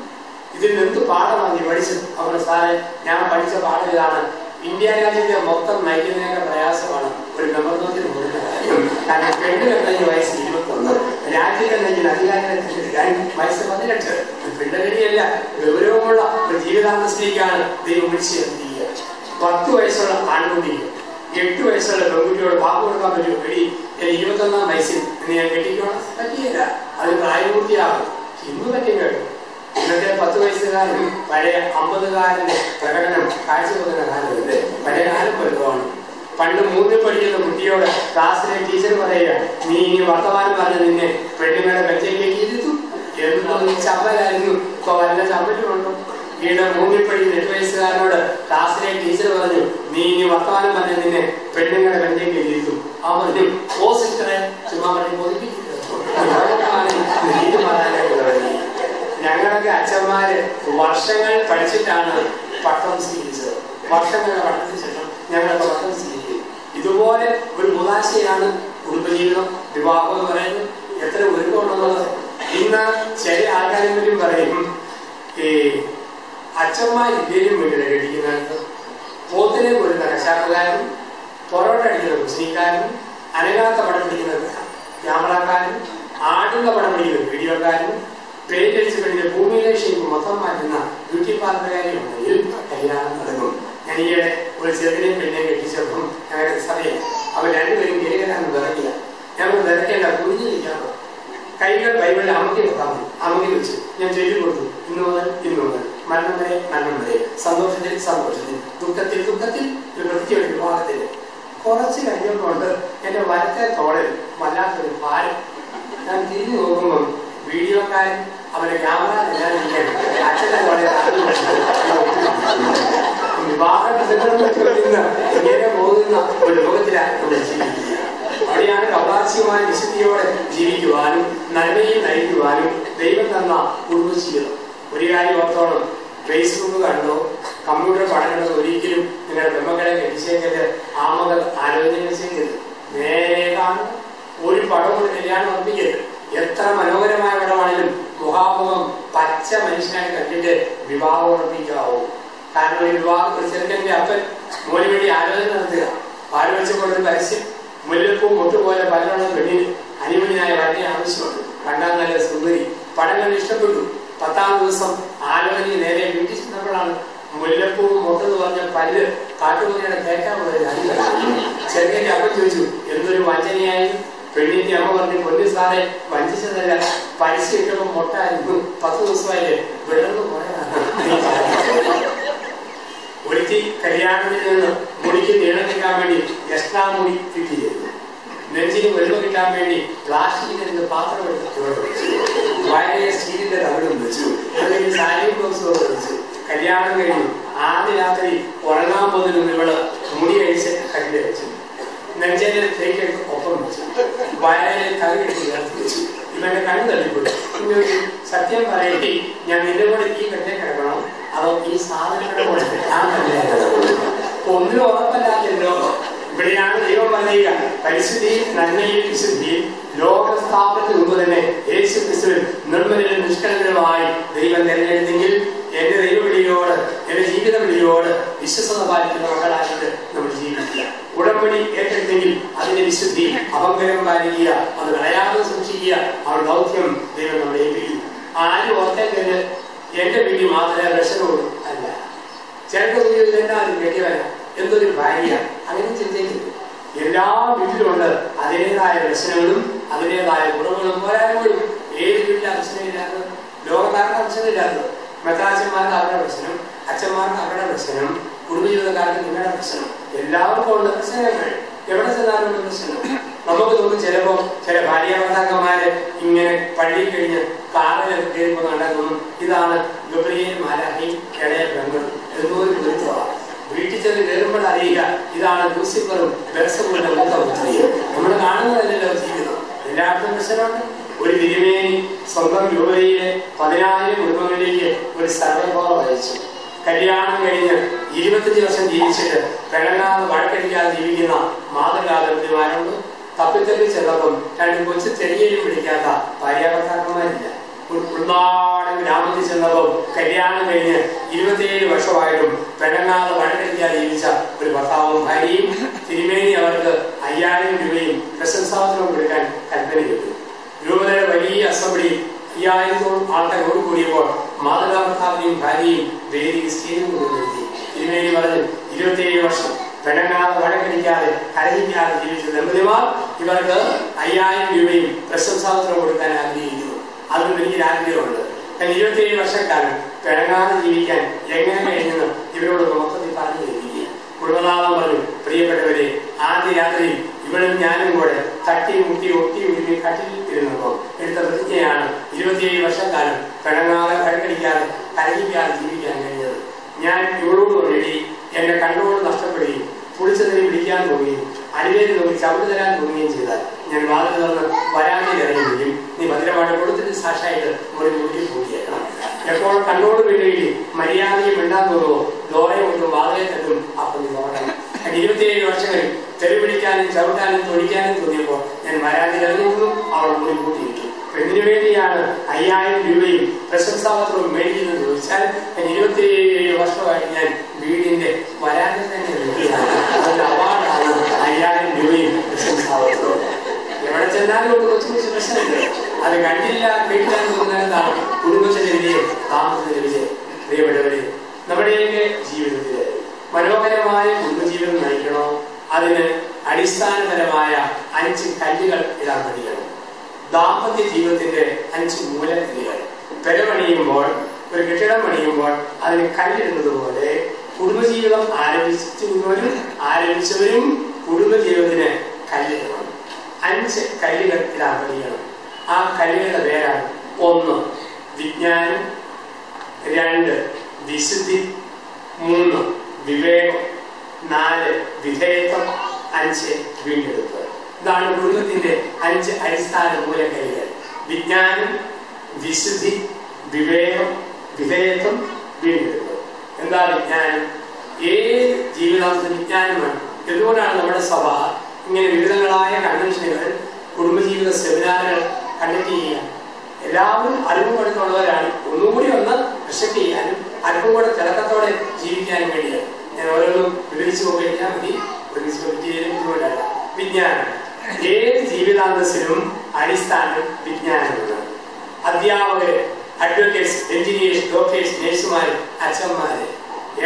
ഇതിൽ എന്ത് പാഠമാണ് നീ പഠിച്ചത്? അവൻ സാറെ ഞാൻ പഠിച്ച പാഠം ഇതാണ്, ഇന്ത്യ രാജ്യത്തെ മൊത്തം നയിക്കുന്നതിനൊക്കെ പ്രയാസമാണ് ഒരു ഗവർണത്തിന് കൊടുക്കുന്ന കാര്യം. കാരണം പെണ്ണുകെട്ടതിന് വയസ്സ് 21, രാജ്യത്തെന്തെങ്കിലും അധികാരത്തെ തിരഞ്ഞെടുക്കാൻ വയസ്സ് 18. പെണ്ണുകടിയല്ല, ഗൗരവമുള്ള ഒരു ജീവിതാന്തസ്ഥിതിക്കാണ് ദൈവം വിളിച്ചിരിക്കുക. 10 വയസ്സുള്ള ആൺകുട്ടിക്ക് 8 വയസ്സുള്ള പെൺകുട്ടിയോട് വാക്ക് കൊടുക്കാൻ പറ്റുമോ? എടി 21ാം വയസ്സിൽ ഞാൻ കെട്ടിക്കോണം പറ്റിയില്ല, അത് പ്രായപൂർത്തിയാകും. ഇന്ന് പറ്റും കേട്ടോ. ഇന്നത്തെ 10 വയസ്സുകാരനും പഴയ 50കാരന്റെ പ്രകടനം കാഴ്ചവെക്കുന്ന കാലമല്ലേ. പഴയ കാലം വലുതാണ്. പണ്ട് 3ൽ പഠിക്കുന്ന കുട്ടിയോട് ക്ലാസ്സിലെ ടീച്ചർ പറയുക, നീ ഇനി വർത്തമാനം പറഞ്ഞ് നിന്നെ പെണ്ണുങ്ങളുടെ ബെഞ്ചിലേക്ക് ഇരുത്തും എന്ന്. ചമ്മലായിരുന്നു. ഇപ്പൊ വല്ല ചമ്മലുണ്ടോ? ഈയിടെ 3ൽ പഠിക്കുന്ന 8 വയസ്സുകാരനോട് ക്ലാസ്സിലെ ടീച്ചർ പറഞ്ഞു, നീ ഇനി വർത്തമാനം പറഞ്ഞ് നിന്നെ പെണ്ണുങ്ങളുടെ ബെഞ്ചിലേക്ക് ഇരുത്തും. ആ പറഞ്ഞു, ഓ സിസ്റ്ററെ ചുമ്മാ പറഞ്ഞ് ബോധിപ്പിക്കുന്നു. ഞങ്ങളൊക്കെ അച്ഛന്മാര് വർഷങ്ങൾ പഠിച്ചിട്ടാണ് പട്ടം സ്വീകരിച്ചത്. വർഷങ്ങളുടെ പഠനത്തിന് ശേഷം ഞങ്ങളൊക്കെ പട്ടം സ്വീകരിക്കും. ഇതുപോലെ ഒരു ഉദാശയാണ് കുടുംബജീവിതം, വിവാഹം എന്ന് പറയുന്നത്. എത്ര ഒരുക്കമുണ്ടെന്നുള്ളത് ഇന്ന് ചില ആൾക്കാരെങ്കിലും പറയും, ഈ അച്ഛന്മാർ ഇന്ത്യയിലും വീട്ടിലെ കെട്ടിക്കുന്നിടത്ത് പോത്തിനെ കൊല്ലുന്ന കശാപ്പുകാരനും, പൊറോട്ട അടിക്കുന്ന മുസ്ലിംകാരനും, അനങ്ങാത്ത പടം പിടിക്കുന്ന ക്യാമറക്കാരനും, ആടുന്ന പടം പിടിക്കുന്ന വീഡിയോക്കാരനും, പേരടിച്ച് കഴിഞ്ഞ ഭൂമിയിലെ ഷേപ്പ് മൊത്തം മാറ്റുന്ന ബ്യൂട്ടി പാർലറുകാരും ഉണ്ടെങ്കിൽ കല്യാണം നടക്കും. ഞാൻ ഈയിടെ ഒരു ചെറുതിനെ പെണ്ണെ കെട്ടിച്ചപ്പം ഞങ്ങളുടെ സഭയിൽ അവർ 2 പേരും കേൾക്കാനൊന്നും വിറക്കില്ല. ഞങ്ങൾ വിറക്കേണ്ട, കുഞ്ഞിരിക്കാമോ? കൈകൾ ബൈബിളിൽ അമക്കി വെക്കാൻ അമക്കി വെച്ച് ഞാൻ ചൊല്ലി കൊടുത്തു. ഇന്നു മുതൽ മരണം വരെ സന്തോഷത്തിൽ സന്തോഷത്തിൽ, ദുഃഖത്തിൽ ദുഃഖത്തിൽ, ഒരു വൃത്തിയുടെ വിവാഹത്തിന്. കുറച്ച് കഴിഞ്ഞപ്പോണ്ട് എന്റെ വലത്തെ തോളിൽ വല്ലാത്തൊരു ഭാരം. ഞാൻ തിരിഞ്ഞു നോക്കുമ്പം വീഡിയോക്കാരൻ അവന്റെ ക്യാമറ അച്ഛന്റെ തോളെ വിവാഹത്തിന് ഇങ്ങനെ പോകുന്ന ഒരു ലോകത്തിലാണ് നമ്മൾ ജീവിക്കുക. അവിടെയാണ് കൗതാശികമായ വിശുദ്ധിയോടെ ജീവിക്കുവാനും നന്മയും നയിക്കുവാനും ദൈവം തന്ന കുടുംബജീവിതം. ഒരു കാര്യം ഓർത്തോളം, ഫേസ്ബുക്ക് കണ്ടോ കമ്പ്യൂട്ടർ പഠനങ്ങളോ ഒരിക്കലും നിങ്ങളുടെ പെമ്മക്കളെ കെട്ടിച്ചേക്കല് ആമകൾ ആലോചന ചെയ്യരുത്. നേരെ കാണും. ഒരു പടം കൊണ്ട് കല്യാണം ഉറപ്പിക്കരുത്. എത്ര മനോഹരമായ പടമാണെങ്കിലും മുഖാമുഖം പച്ച മനുഷ്യനായി കണ്ടിട്ട് വിവാഹം ഉറപ്പിക്കാവൂ. കാരണം ഒരു ചെറുക്കന്റെ അപ്പൻ മോന് വേണ്ടി ആലോചന നടത്തുക. ആലോചിച്ചപ്പോൾ ഒരു പരസ്യം, മുല്ലപ്പൂ മുട്ടുപോലെ പലരുള്ള പെണ്ണിന് അനിമണിയായ വളരെ ആവശ്യമുണ്ട്. കണ്ടാൽ നല്ല സുന്ദരി, പടം കണ്ട് ഇഷ്ടപ്പെട്ടു. 10ാം ദിവസം ആലോചന നേരെ വീട്ടിൽ ചെന്നപ്പോഴാണ് മുല്ലപ്പൂവും മുട്ടെന്ന് പറഞ്ഞ പല്ല് കാട്ടുപുലിയുടെ കേൾക്കാൻ പോയത്. ചെറുക്കന്റെ അപ്പൻ ചോദിച്ചു, എന്തൊരു വഞ്ചനയായിരുന്നു. പെണ്ണിന്റെ അമ്മ പറഞ്ഞു, പൊന്നു സാറെ വഞ്ചിച്ചതല്ല, പരസ്യം ഇട്ടപ്പോ മുട്ടായിരുന്നു, 10 ദിവസമായില്ലേ വിടർന്നു പോയതാണ്. ഒരിക്കൽ കല്യാണത്തിൽ നിന്ന് മുടിക്ക് നീളം കിട്ടാൻ വേണ്ടി എക്സ്ട്രാ മുടി ഫിറ്റ് ചെയ്തു. നെഞ്ചിന് വെള്ളം കിട്ടാൻ വേണ്ടി പ്ലാസ്റ്റിക്കിൽ നിന്ന് പാത്രം എടുത്ത് വയറിലെ സ്റ്റീലിന്റെ തവിടും വെച്ചു. അല്ലെങ്കിൽ സാരി ബ്ലൗസ് വെച്ചു. കല്യാണം കഴിഞ്ഞു. ആദ്യ രാത്രി ഉറങ്ങാൻ പോകുന്നതിന് ഇവള് മുടി കഴിച്ച് കല്ല് വെച്ചു, നെഞ്ചേനെ തേക്കെടുത്ത് ഒപ്പം വെച്ചു, വയലിൽ കറി എടുത്ത് ചേർത്ത് വെച്ചു. ഇവന്റെ കണ്ണ് തള്ളിപ്പോയി. സത്യം പറയട്ടെ, ഞാൻ നിന്റെ കൂടെ ഈ കെട്ടേ കിടക്കണോ അതോ ഈ സാധനങ്ങളുടെ കൂടെ ആ കല്ലിനെ കിടക്കണം? ഒന്നിനും ഉറപ്പല്ലാത്തല്ലോ. ഇവിടെയാണ് ദൈവം പറയുക, പരിശുദ്ധിയും നന്മയും വിശുദ്ധിയും ലോകസ്ഥാപനത്തിന് മുമ്പ് തന്നെ യേശു ക്രിസ്തുവിൽ നിർമ്മലരും നിഷ്കളങ്കരുമായി ദൈവം തിരഞ്ഞെടുത്തെങ്കിൽ എന്റെ ദൈവവിളിയോട്, എന്റെ ജീവിത വിളിയോട് വിശ്വസത പാലിക്കുന്ന മക്കളായിട്ട് നമ്മൾ ജീവിക്കുക. ഉടമ്പടി ഏറ്റെടുത്തെങ്കിൽ അതിന്റെ വിശുദ്ധി അപങ്കരം പാലിക്കുക, അത് കളയാതെ സൂക്ഷിക്കുക. ആ ദൗത്യം ദൈവം നമ്മളെ ഏൽപ്പിക്കും. ആരും ഓർത്തേക്കല് എന്റെ വീട്ടിൽ മാത്രമേ പ്രശ്നമുള്ളൂ അല്ല. ചിലർക്ക് എല്ലാവരും കെട്ടിയവരാ, എന്തൊരു ഭാര്യ, അങ്ങനെ ചിന്തിക്കുന്നു. എല്ലാ വീട്ടിലുമുണ്ട് അതിൻ്റെതായ പ്രശ്നങ്ങളും അതിൻ്റെതായ ഗുണങ്ങളും പോരായ്മകളും. ഏത് വീട്ടിലെ പ്രശ്നമില്ലാത്തത്? ലോകക്കാർക്ക് പ്രശ്നമില്ലാത്തത്. മെത്രാച്ചന്മാർക്ക് അവരുടെ പ്രശ്നം, അച്ഛന്മാർക്ക് അവരുടെ പ്രശ്നം, കുടുംബജീവിതക്കാർക്ക് നിങ്ങളുടെ പ്രശ്നം, എല്ലാവർക്കും ഉള്ള പ്രശ്നങ്ങൾ. എവിടെ ചെന്നാലും ഉള്ള പ്രശ്നം. നമുക്ക് തോന്നും ചിലപ്പോ ചില ഭാര്യാഭർത്താക്കന്മാര് ഇങ്ങനെ പള്ളി കഴിഞ്ഞ് കാറിലൊക്കെ കയറിപ്പോ നടക്കുന്നു, ഇതാണ് ഗബ്രിയേൽ മാലാഖയും ഇളയ പെങ്ങളും എന്നൊരു ഗുരുത്വമാണ്. വീട്ടിൽ ചെന്ന് കയറുമ്പോൾ അറിയുക, ഇതാണ് ലൂസിഫറും ബെൽസബൂലിന്റെ മൂത്ത പുത്രിയും. നമ്മൾ കാണുന്നതല്ലല്ലോ ജീവിതം. എല്ലാവർക്കും പ്രശ്നമുണ്ട്. ഒരു തിരുമേനി സ്വന്തം രൂപതയിലെ 10,000 കുടുംബങ്ങളിലേക്ക് ഒരു സർവേ അയച്ചു. കല്യാണം കഴിഞ്ഞ് 25 വർഷം ജീവിച്ചിട്ട് പിണങ്ങാതെ വഴക്കടിക്കാതെ ജീവിക്കുന്ന മാതൃകാദമ്പതിമാരുണ്ട്. തപ്പിത്തപ്പി ചെന്നപ്പം 2 കൊച്ചു ചെടിയേലും പിടിക്കാത്ത ഭാര്യാഭർത്താക്കന്മാരില്ല. ഉൾനാടൻ ഗ്രാമത്തിൽ ചെന്നപ്പോൾ കല്യാണം കഴിഞ്ഞ് 27 വർഷമായിട്ടും പിണങ്ങാതെ വഴക്കടിക്കാതെ ജീവിച്ച ഒരു ഭർത്താവും ഭാര്യയും. തിരുമേനി അവർക്ക് 5000 രൂപയും പ്രശംസാവസരവും കൊടുക്കാൻ കൽപ്പന ചെയ്തു. രൂപതയുടെ വലിയ അസംബ്ലി 5000 ആൾക്കാരോട് കൂടിയപ്പോൾ മാതൃകാഭർത്താവിനെയും ഭാര്യയും വേദിക്ക് സ്റ്റേജിൽ കൊണ്ടുവരുത്തി. തിരുമേനി പറഞ്ഞു, 27 വർഷം പിണങ്ങാതെ വഴക്കടിക്കാതെ കരയിക്കാതെ ജീവിച്ച ദമ്പതിമാർ ഇവർക്ക് 5000 രൂപയും പ്രശംസാവസരവും കൊടുക്കാൻ ആഗ്രഹിക്കുന്നു. അതും എനിക്കൊരു ആഗ്രഹമുണ്ട്. 27 വർഷക്കാലം പിണങ്ങാതെ ജീവിക്കാൻ എങ്ങനെ കഴിഞ്ഞെന്ന് ഇവരോട് മൊത്തത്തിൽ പറഞ്ഞു തരിക. കുടുംബനാഥം പറഞ്ഞു, പ്രിയപ്പെട്ടവരെ, ആദ്യ രാത്രിയിൽ ഇവളും ഞാനും കൂടെ തട്ടി മുട്ടി ഒട്ടി ഉരുമി കട്ടിൽ ഇരുന്നപ്പോൾ എടുത്ത പ്രതിജ്ഞയാണ് 27 വർഷക്കാലം പിണങ്ങാതെ വഴക്കടിക്കാതെ കരയിക്കാതെ ജീവിക്കാൻ കഴിഞ്ഞത്. ഞാൻ ഇവളോട് കൊണ്ടിടി എന്റെ കണ്ണുകൊണ്ട് നഷ്ടപ്പെടുകയും കുളിച്ചതിനെ പിടിക്കാൻ പോവുകയും അടിവേര് നോക്കി ചവിട്ട് തരാൻ പോവുകയും ചെയ്താൽ ഞാൻ വാതിൽ തുറന്ന് വരാനിൽ ഇറങ്ങുകയും നീ ഭദ്രമായിട്ട് കൊടുത്തിട്ട് സാക്ഷായിട്ട് മുറി മുറിയിൽ പോവുകയാണ്. എപ്പോൾ കണ്ണോട് വീഴുകയും മര്യാദയും മിണ്ടാൻ തോന്നുമോ ലോറയെ കൊണ്ടും വാതിലെ തട്ടും അപ്പം നീ നോക്കണം. 27 വർഷങ്ങളിൽ തെരുവിടിക്കാനും ചവിട്ടാനും തൊഴിക്കാനും തോന്നിയപ്പോൾ ഞാൻ വരാനിൽ ഇറങ്ങിയിരുന്നു, അവൾ മുറി കൂട്ടിയിട്ടു. എന്തിനു വേണ്ടിയാണ് 5000 രൂപയും പ്രശംസാപത്രവും മേടിക്കുന്നത് ചോദിച്ചാൽ 27 വർഷമായിട്ട് ഞാൻ വീടിന്റെ വരാനിൽ തന്നെ അതിന്റെ അവാർഡാണ് 5000 രൂപയും പ്രശംസാപത്രവും. എവിടെ ചെന്നാലും ഒരു കൊച്ചു കൊച്ചു പ്രശ്നമില്ല. അത് കണ്ടില്ല കേട്ടില്ല തോന്നുന്നതാണ് കുടുംബത്തിന്റെ വിജയം, താമസത്തിന്റെ വിജയം. പ്രിയപ്പെട്ടവരെ, നമ്മുടെയൊക്കെ ജീവിതത്തില് മനോഹരമായ കുടുംബജീവിതം നയിക്കണോ? അതിന് അടിസ്ഥാനപരമായ 5 കല്ലുകൾ ഇടാൻ പഠിക്കണം. ദാമ്പത്യ ജീവിതത്തിന്റെ 5 മൂലക്കല്ലുകൾ. പെരപണിയുമ്പോൾ, ഒരു കെട്ടിടം പണിയുമ്പോൾ അതിന് കല്ലിടുന്നത് പോലെ കുടുംബജീവിതം ആരംഭിച്ചവരും കുടുംബജീവിതത്തിന് കല്ലിടണം. 5 കല്ലുകൾ ഇടാൻ പഠിക്കണം. ആ കല്ലുകളുടെ പേരാണ്: 1 വിജ്ഞാനം, 2 വിശുദ്ധി, 3 വിവേകം, 4 വിധേയത്വം, 5 വീണ്ടെടുപ്പ്. ഇതാണ് കുടുംബത്തിന്റെ 5 അടിസ്ഥാന മൂലക്കല്ലുകൾ. വിജ്ഞാനം, വിശുദ്ധി, വിവേകം, വിധേയത്വം, വീണ്ടെടുപ്പ്. എന്താ വിജ്ഞാനം? ഏത് ജീവിതാന്തം വിജ്ഞാനമാണ്. എന്തുകൊണ്ടാണ് നമ്മുടെ സഭ ഇങ്ങനെ വിവിധങ്ങളായ കൺവെൻഷനുകൾ, കുടുംബജീവിത സെമിനാറുകൾ കണ്ടക്ട് ചെയ്യുക? എല്ലാവരും അറിവും പഠിത്തമുള്ളവരാണ്. ഒന്നുകൂടി ഒന്ന് റിസപ്റ്റ് ചെയ്യാനും അല്പം കൂടെ തിളക്കത്തോടെ ജീവിക്കാനും വേണ്ടിയാണ്. ഞാൻ ഓരോന്നും വിവരിച്ചു പോകേണ്ടാൽ മതി, ബുദ്ധിമുട്ടല്ല. വിജ്ഞാനം ഏത് ജീവിതാന്തസ്സിലും അടിസ്ഥാനം വിജ്ഞാനമാണ്. അധ്യാപകര്, അഡ്വക്കേറ്റ്സ്, എഞ്ചിനീയേഴ്സ്, ഡോക്ടേഴ്സ്, നഴ്സുമാര്, അച്ഛന്മാര്,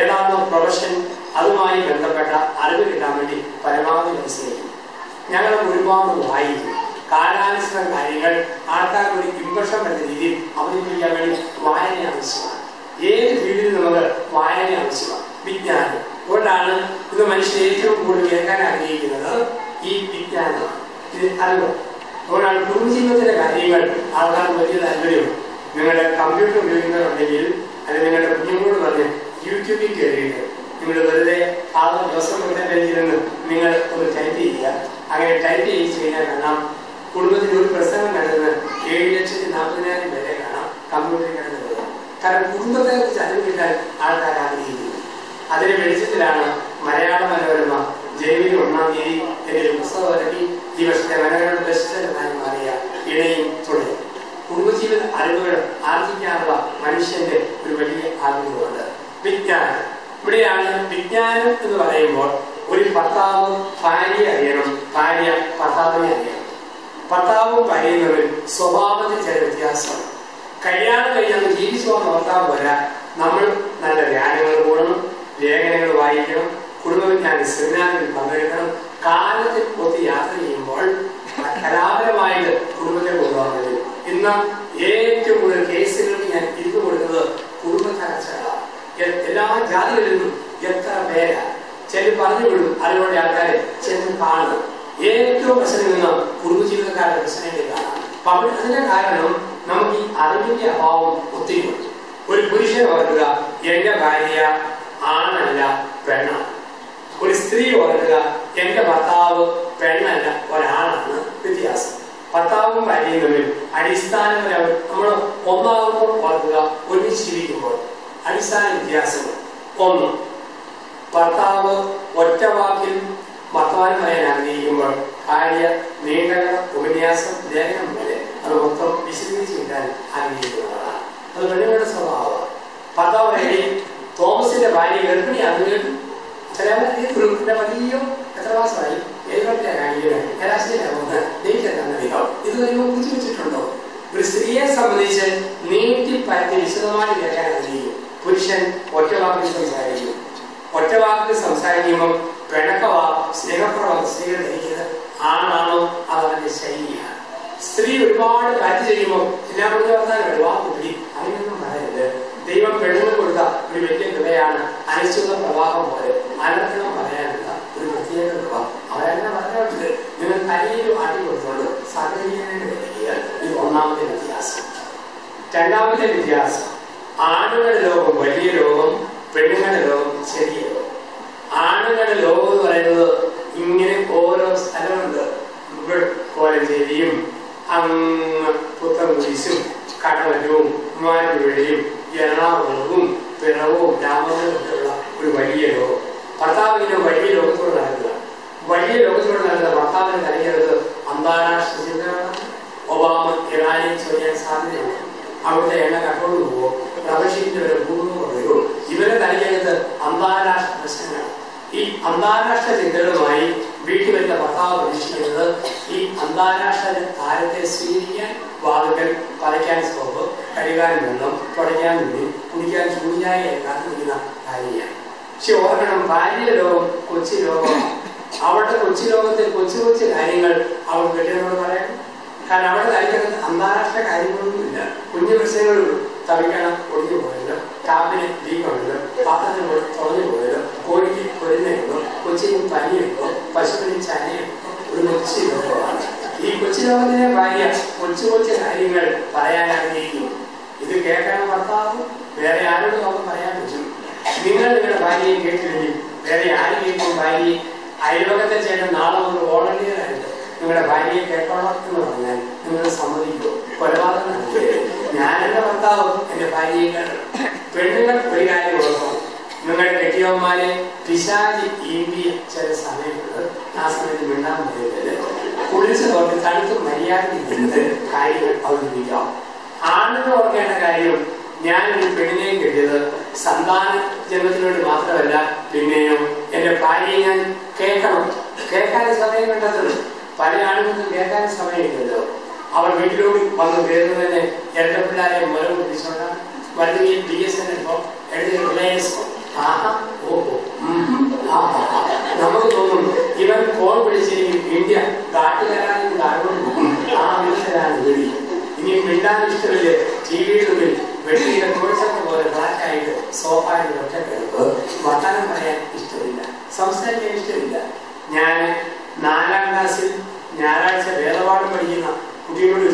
ഏതാണോ പ്രൊഫഷൻ അതുമായി ബന്ധപ്പെട്ട അറിവ് കിട്ടാൻ വേണ്ടി പരമാവധി പരിശ്രമിക്കും. ഞങ്ങൾ ഒരുപാട് വായിക്കും. കാലാനുസൃത കാര്യങ്ങൾ ആൾക്കാർക്ക് ഒരു ഇംപ്രഷൻ വരുന്ന രീതിയിൽ അവതരിപ്പിക്കാൻ വേണ്ടി വായന ആവശ്യമാണ്. ഏത് ഫീൽഡിലും നമുക്ക് വായന ആവശ്യമാണ്. വിജ്ഞാനം അതുകൊണ്ടാണ് ഇത് മനുഷ്യർ ഏറ്റവും കൂടുതൽ കേൾക്കാൻ ആഗ്രഹിക്കുന്നത്. ഈ വിജ്ഞാനമാണ്, ഇത് അറിവ്. അതുകൊണ്ടാണ് കുടുംബജീവിതത്തിന്റെ കാര്യങ്ങൾ ആൾക്കാർക്ക് വലിയ താല്പര്യമാണ്. നിങ്ങളുടെ കമ്പ്യൂട്ടർ ഉപയോഗിക്കുന്നവരുണ്ടെങ്കിൽ അല്ലെങ്കിൽ നിങ്ങളുടെ കുഞ്ഞുങ്ങളോട് പറഞ്ഞ് യൂട്യൂബിൽ കയറിയിട്ട് നിങ്ങൾ വെറുതെ ആ ജോസഫ് പേജിൽ നിന്ന് നിങ്ങൾ ഒന്ന് ടൈപ്പ് ചെയ്യുക. അങ്ങനെ ടൈപ്പ് ചെയ്ത് കഴിഞ്ഞാൽ കാണാം കുടുംബത്തിന് ഒരു പ്രസംഗം നടന്ന് 7,40,000 പേരെ കാണാം കമ്പ്യൂട്ടറിൽ കിടന്നത്. കാരണം കുടുംബത്തെ കുറിച്ച് അറിവിക്കാൻ ആൾക്കാർ ആഗ്രഹിക്കുന്നു. അതിന്റെ വെളിച്ചത്തിലാണ് മലയാള മനോരമ ജനുവരി 1-ാം തീയതി എന്റെ ഒരു പുസ്തകം ഇറക്കി. ഈ വർഷത്തെ മനോരമ ബെസ്റ്റ്സെല്ലറായി മാറിയ ഇണയും തുടങ്ങി. കുടുംബജീവിത അറിവുകൾ ആർജിക്കാനുള്ള മനുഷ്യന്റെ ഒരു വലിയ ആഗ്രഹമുണ്ട്. വിജ്ഞാനം. ഇവിടെയാണ് വിജ്ഞാനം എന്ന് പറയുമ്പോൾ ഒരു ഭർത്താവ് ഭാര്യയെ അറിയണം, ഭാര്യ ഭർത്താവിനെ അറിയണം. ഭർത്താവും ഭാര്യയും തമ്മിൽ സ്വഭാവത്തിൽ ചില വ്യത്യാസമാണ്. കല്യാണം കഴിഞ്ഞാൽ ജീവിച്ചു പോകുന്ന ഭർത്താവ് വരാൻ നമ്മൾ നല്ല ധ്യാനങ്ങൾ കൂടണം, ലേഖനങ്ങൾ വായിക്കണം, കുടുംബവിജ്ഞാന സെമിനാറിൽ പങ്കെടുക്കണം. കാലത്തിൽ ഒത്ത് യാത്ര ചെയ്യുമ്പോൾ കലാപരമായിട്ട് കുടുംബത്തെ കൊണ്ടുപോകാൻ കഴിയും. ഇന്ന് ഏറ്റവും കൂടുതൽ കേസുകൾക്ക് ഞാൻ ഇരുന്നു കൊടുക്കുന്നത് കുടുംബ ചർച്ചകളാണ്. എല്ലാ ജാതികളിൽ നിന്നും എത്ര പേരാ ചെന്ന് പറഞ്ഞു വിടും. അതുകൊണ്ട് ആൾക്കാരെ ചെന്ന് കാണുന്നു. ഏറ്റവും പ്രശ്നം നിന്ന് കുടുംബജീവിതക്കാരുടെ പ്രശ്നത്തെ കാണാം. അപ്പൊ അതിന്റെ കാരണം നമുക്ക് ഈ അറിവിന്റെ അഭാവം ഒത്തിരി ഉണ്ട്. ഒരു പുരുഷൻ ഓർക്കുക, എന്റെ ഭാര്യ ആണല്ല പെണ്ണാണ്. ഒരു സ്ത്രീ ഓർക്കുക, എന്റെ ഭർത്താവ് പെണ്ണല്ല ഒരാളാണ്. വ്യത്യാസം. ഭർത്താവും ഭാര്യയും തമ്മിൽ അടിസ്ഥാനപരമായി നമ്മൾ ഒന്നാകുമ്പോൾ ഓർക്കുക, ഒരുമിച്ച് ജീവിക്കുമ്പോൾ അടിസ്ഥാന വ്യത്യാസങ്ങൾ. ഒന്ന്, ഭർത്താവ് ഒറ്റ വാക്കിൽ വർത്തമാനം പറയാൻ ആഗ്രഹിക്കുമ്പോൾ ഭാര്യ നീണ്ട ഉപന്യാസം ലേഖനം പോലെ അത് മൊത്തം വിശദീകരിച്ച് കിട്ടാൻ ആഗ്രഹിക്കുന്നതാണ്. അത് പെണ്ണുങ്ങളുടെ സ്വഭാവമാണ്. ഭർത്താവ് പറയും, തോമസിന്റെ ഭാര്യ ഗർഭിണിയാണെന്ന് കേട്ടു. ചില വലിയ എത്ര മാസമായി ഏതൊക്കെ കാണിക്കുന്നത് ഇത് നിങ്ങൾ കുറിച്ച് വെച്ചിട്ടുണ്ടോ? ഒരു സ്ത്രീയെ സംബന്ധിച്ച് നീട്ടിപ്പറ്റി വിശദമായി കേൾക്കാൻ ആഗ്രഹിക്കും. പുരുഷൻ ഒറ്റ വാക്കിൽ സംസാരിക്കും. ഒറ്റ വാക്കിൽ സംസാരിക്കുമ്പോൾ പിണക്കവാ സ്നേഹപ്രവാഹം സ്ത്രീകൾ ധരിക്കുന്നത് ആണാണോ അതവന്റെ ശൈലിയാണ്. സ്ത്രീ ഒരുപാട് കാറ്റ് ചെയ്യുമ്പോൾ എല്ലാം കൊണ്ട് വർത്താനം വാക്കുപിടി അങ്ങനെയൊന്നും പറയരുത്. ദൈവം പെണ്ണുങ്ങൾ കൊടുത്ത ഒരു വലിയ കൃപയാണ് അനിശ്ചിത പ്രവാഹം പോലെ അനർത്ഥനം പറയാനുള്ള ഒരു പ്രത്യേക കൃപ. അവരെല്ലാം പറഞ്ഞിട്ടുണ്ട്, നിങ്ങൾ കരയിലും ആട്ടി കൊടുത്തോണ്ട് സഹകരിക്കാനായിട്ട് വരിക. ഇത് ഒന്നാമത്തെ വ്യത്യാസം. രണ്ടാമത്തെ വ്യത്യാസം, ആണുങ്ങളുടെ ലോകം വലിയ ലോകം, പെണ്ണുങ്ങളുടെ ലോകം ചെറിയ ലോകം. ആണുങ്ങളുടെ ലോകം എന്ന് പറയുന്നത് ഇങ്ങനെ ഓരോ സ്ഥലമുണ്ട്. കോലഞ്ചേരിയും അങ്ങ് പുത്തൻകുരിശും കടവലും മൂവാറ്റുപുഴയും എറണാകുളവും പിറവും രാമപുരത്തുള്ള ഒരു വലിയ ലോകം. ഭർത്താവിന്റെ വലിയ ലോകത്തോട് നടക്കുക. വലിയ ലോകത്തോട് നടക്കുന്ന ഭർത്താവിനെ നൽകിയത് അന്താരാഷ്ട്ര ചിന്തകളാണ്. ഒബാമ ഇറാനെ ചോദിക്കാൻ സാധ്യതയുണ്ട്. അവിടുത്തെ എണ്ണ കട്ടോണ്ട് പോകുമോ, റബഷീറ്റിന്റെ വരെ ഭൂമി കുറയോ, ഇവരെ നൽകിയത് അന്താരാഷ്ട്ര പ്രശ്നങ്ങളാണ്. ഈ അന്താരാഷ്ട്ര ചിന്തകളുമായി വീട്ടിൽ വരുന്ന ഭർത്താവ് പ്രതീക്ഷിക്കുന്നത് ഈ അന്താരാഷ്ട്ര താരത്തെ സ്വീകരിക്കാൻ വാതുക്കൽ പതയ്ക്കാൻ സ്കോപ്പ്, കഴുകാൻ വെള്ളം, തുടയ്ക്കാൻ തുണി, കുടിക്കാൻ ചൂടിയായി കാത്തിരിക്കുന്ന ഭാര്യയാണ്. പക്ഷെ ഓർക്കണം, ഭാര്യ ലോകം കൊച്ചു ലോകമാണ്. അവളുടെ കൊച്ചു ലോകത്തിൽ കൊച്ചു കൊച്ചു കാര്യങ്ങൾ അവൾ കെട്ടിയവരോട് പറയണം. കാരണം അവിടെ കാര്യങ്ങൾ അന്താരാഷ്ട്ര കാര്യങ്ങളൊന്നുമില്ല. കുഞ്ഞു പ്രശ്നങ്ങളുള്ളൂ. തവിക്കണം ഒടിഞ്ഞു പോയല്ലോ, കാപ്പിന് ലീക്കുണ്ടല്ലോ, പാത്രത്തിന് തുറഞ്ഞു പോയല്ലോ, കോഴിക്ക് പൊരുന്നുണ്ടോ, കൊച്ചിന് പനിയുണ്ടോ, പശുവിന് ചനയുണ്ടോ, ഒരു കൊച്ചു ലോകമാണ്. ഈ കൊച്ചു ലോകത്തിലെ ഭാര്യ കൊച്ചു കൊച്ചു കാര്യങ്ങൾ പറയാൻ ആഗ്രഹിക്കും. ഇത് കേൾക്കാൻ ഭർത്താവ് വേറെ ആരോടും നമുക്ക് പറയാൻ പറ്റും. നിങ്ങൾ നിങ്ങളുടെ ഭാര്യയെ കേട്ടില്ലെങ്കിൽ വേറെ ആര് കേൾക്കും? ഭാര്യയെ അയൽവകത്തെ ചേട്ടൻ നാളെ ഒരു വോളണ്ടിയറായിട്ട് നിങ്ങളുടെ ഭാര്യയെ കേൾക്കണം എന്ന് പറഞ്ഞാൽ നിങ്ങൾ സമ്മതിക്കുമോ? കൊലപാതകം നടത്തിയത് ഞാൻ എന്റെ ഭർത്താവ് എന്റെ ഭാര്യയെ കേൾക്കണം. പെണ്ണുങ്ങൾ ഒരു കാര്യം ഓർക്കണം, നിങ്ങളുടെ കെട്ടിയവന്മാരെ പിശാചി ഈമ്പിയ ചില സമയമുണ്ട്. ആ സമയത്ത് മിണ്ടാൻ പറ്റില്ല. കുളിച്ച് നോക്കി തണുത്ത് മര്യാദ കാര്യങ്ങൾ അവതരിപ്പിക്കാം. ആണെന്ന് ഓർക്കേണ്ട കാര്യം, ഞാൻ ഒരു പെണ്ണിനെയും കിട്ടിയത് സന്താന ജന്മത്തിനോട് മാത്രമല്ല, പിന്നെയോ എന്റെ ഭാര്യയെ ഞാൻ കേൾക്കണം. കേൾക്കാൻ സമയം കണ്ടെത്തുന്നു. പല ആളുകൾക്കും കേൾക്കാൻ സമയമില്ലല്ലോ. അവർ വീട്ടിലോട്ട് വന്ന് കയറുന്നത് തന്നെ ഇരട്ട പിള്ളേരെ മുലം പിടിച്ചോണ്ടാണ്. വലുതുകയും BSNL എടുത്ത് റിലയൻസ് നമുക്ക് തോന്നും ഇവൻ ഫോൺ വിളിച്ചിരിക്കും ഇന്ത്യ കാട്ടുകരാനും ആ വിളിച്ചതാണ് വിളി. ഇനി മിണ്ടാൻ ഇഷ്ടമില്ല. TV-യുടെ മുന്നിൽ വെട്ടിയുടെ കുഴച്ചൊക്കെ പോലെ ഫ്ലാറ്റായിട്ട് സോഫായിട്ട് ഒറ്റ കിടപ്പ്. വർത്തമാനം പറയാൻ ഇഷ്ടമില്ല, സംസാരിക്കാൻ ഇഷ്ടമില്ല. ഞാൻ 4ാം ക്ലാസ്സിൽ ഞായറാഴ്ച വേദപാഠം പഠിക്കുന്ന കുട്ടികളോട്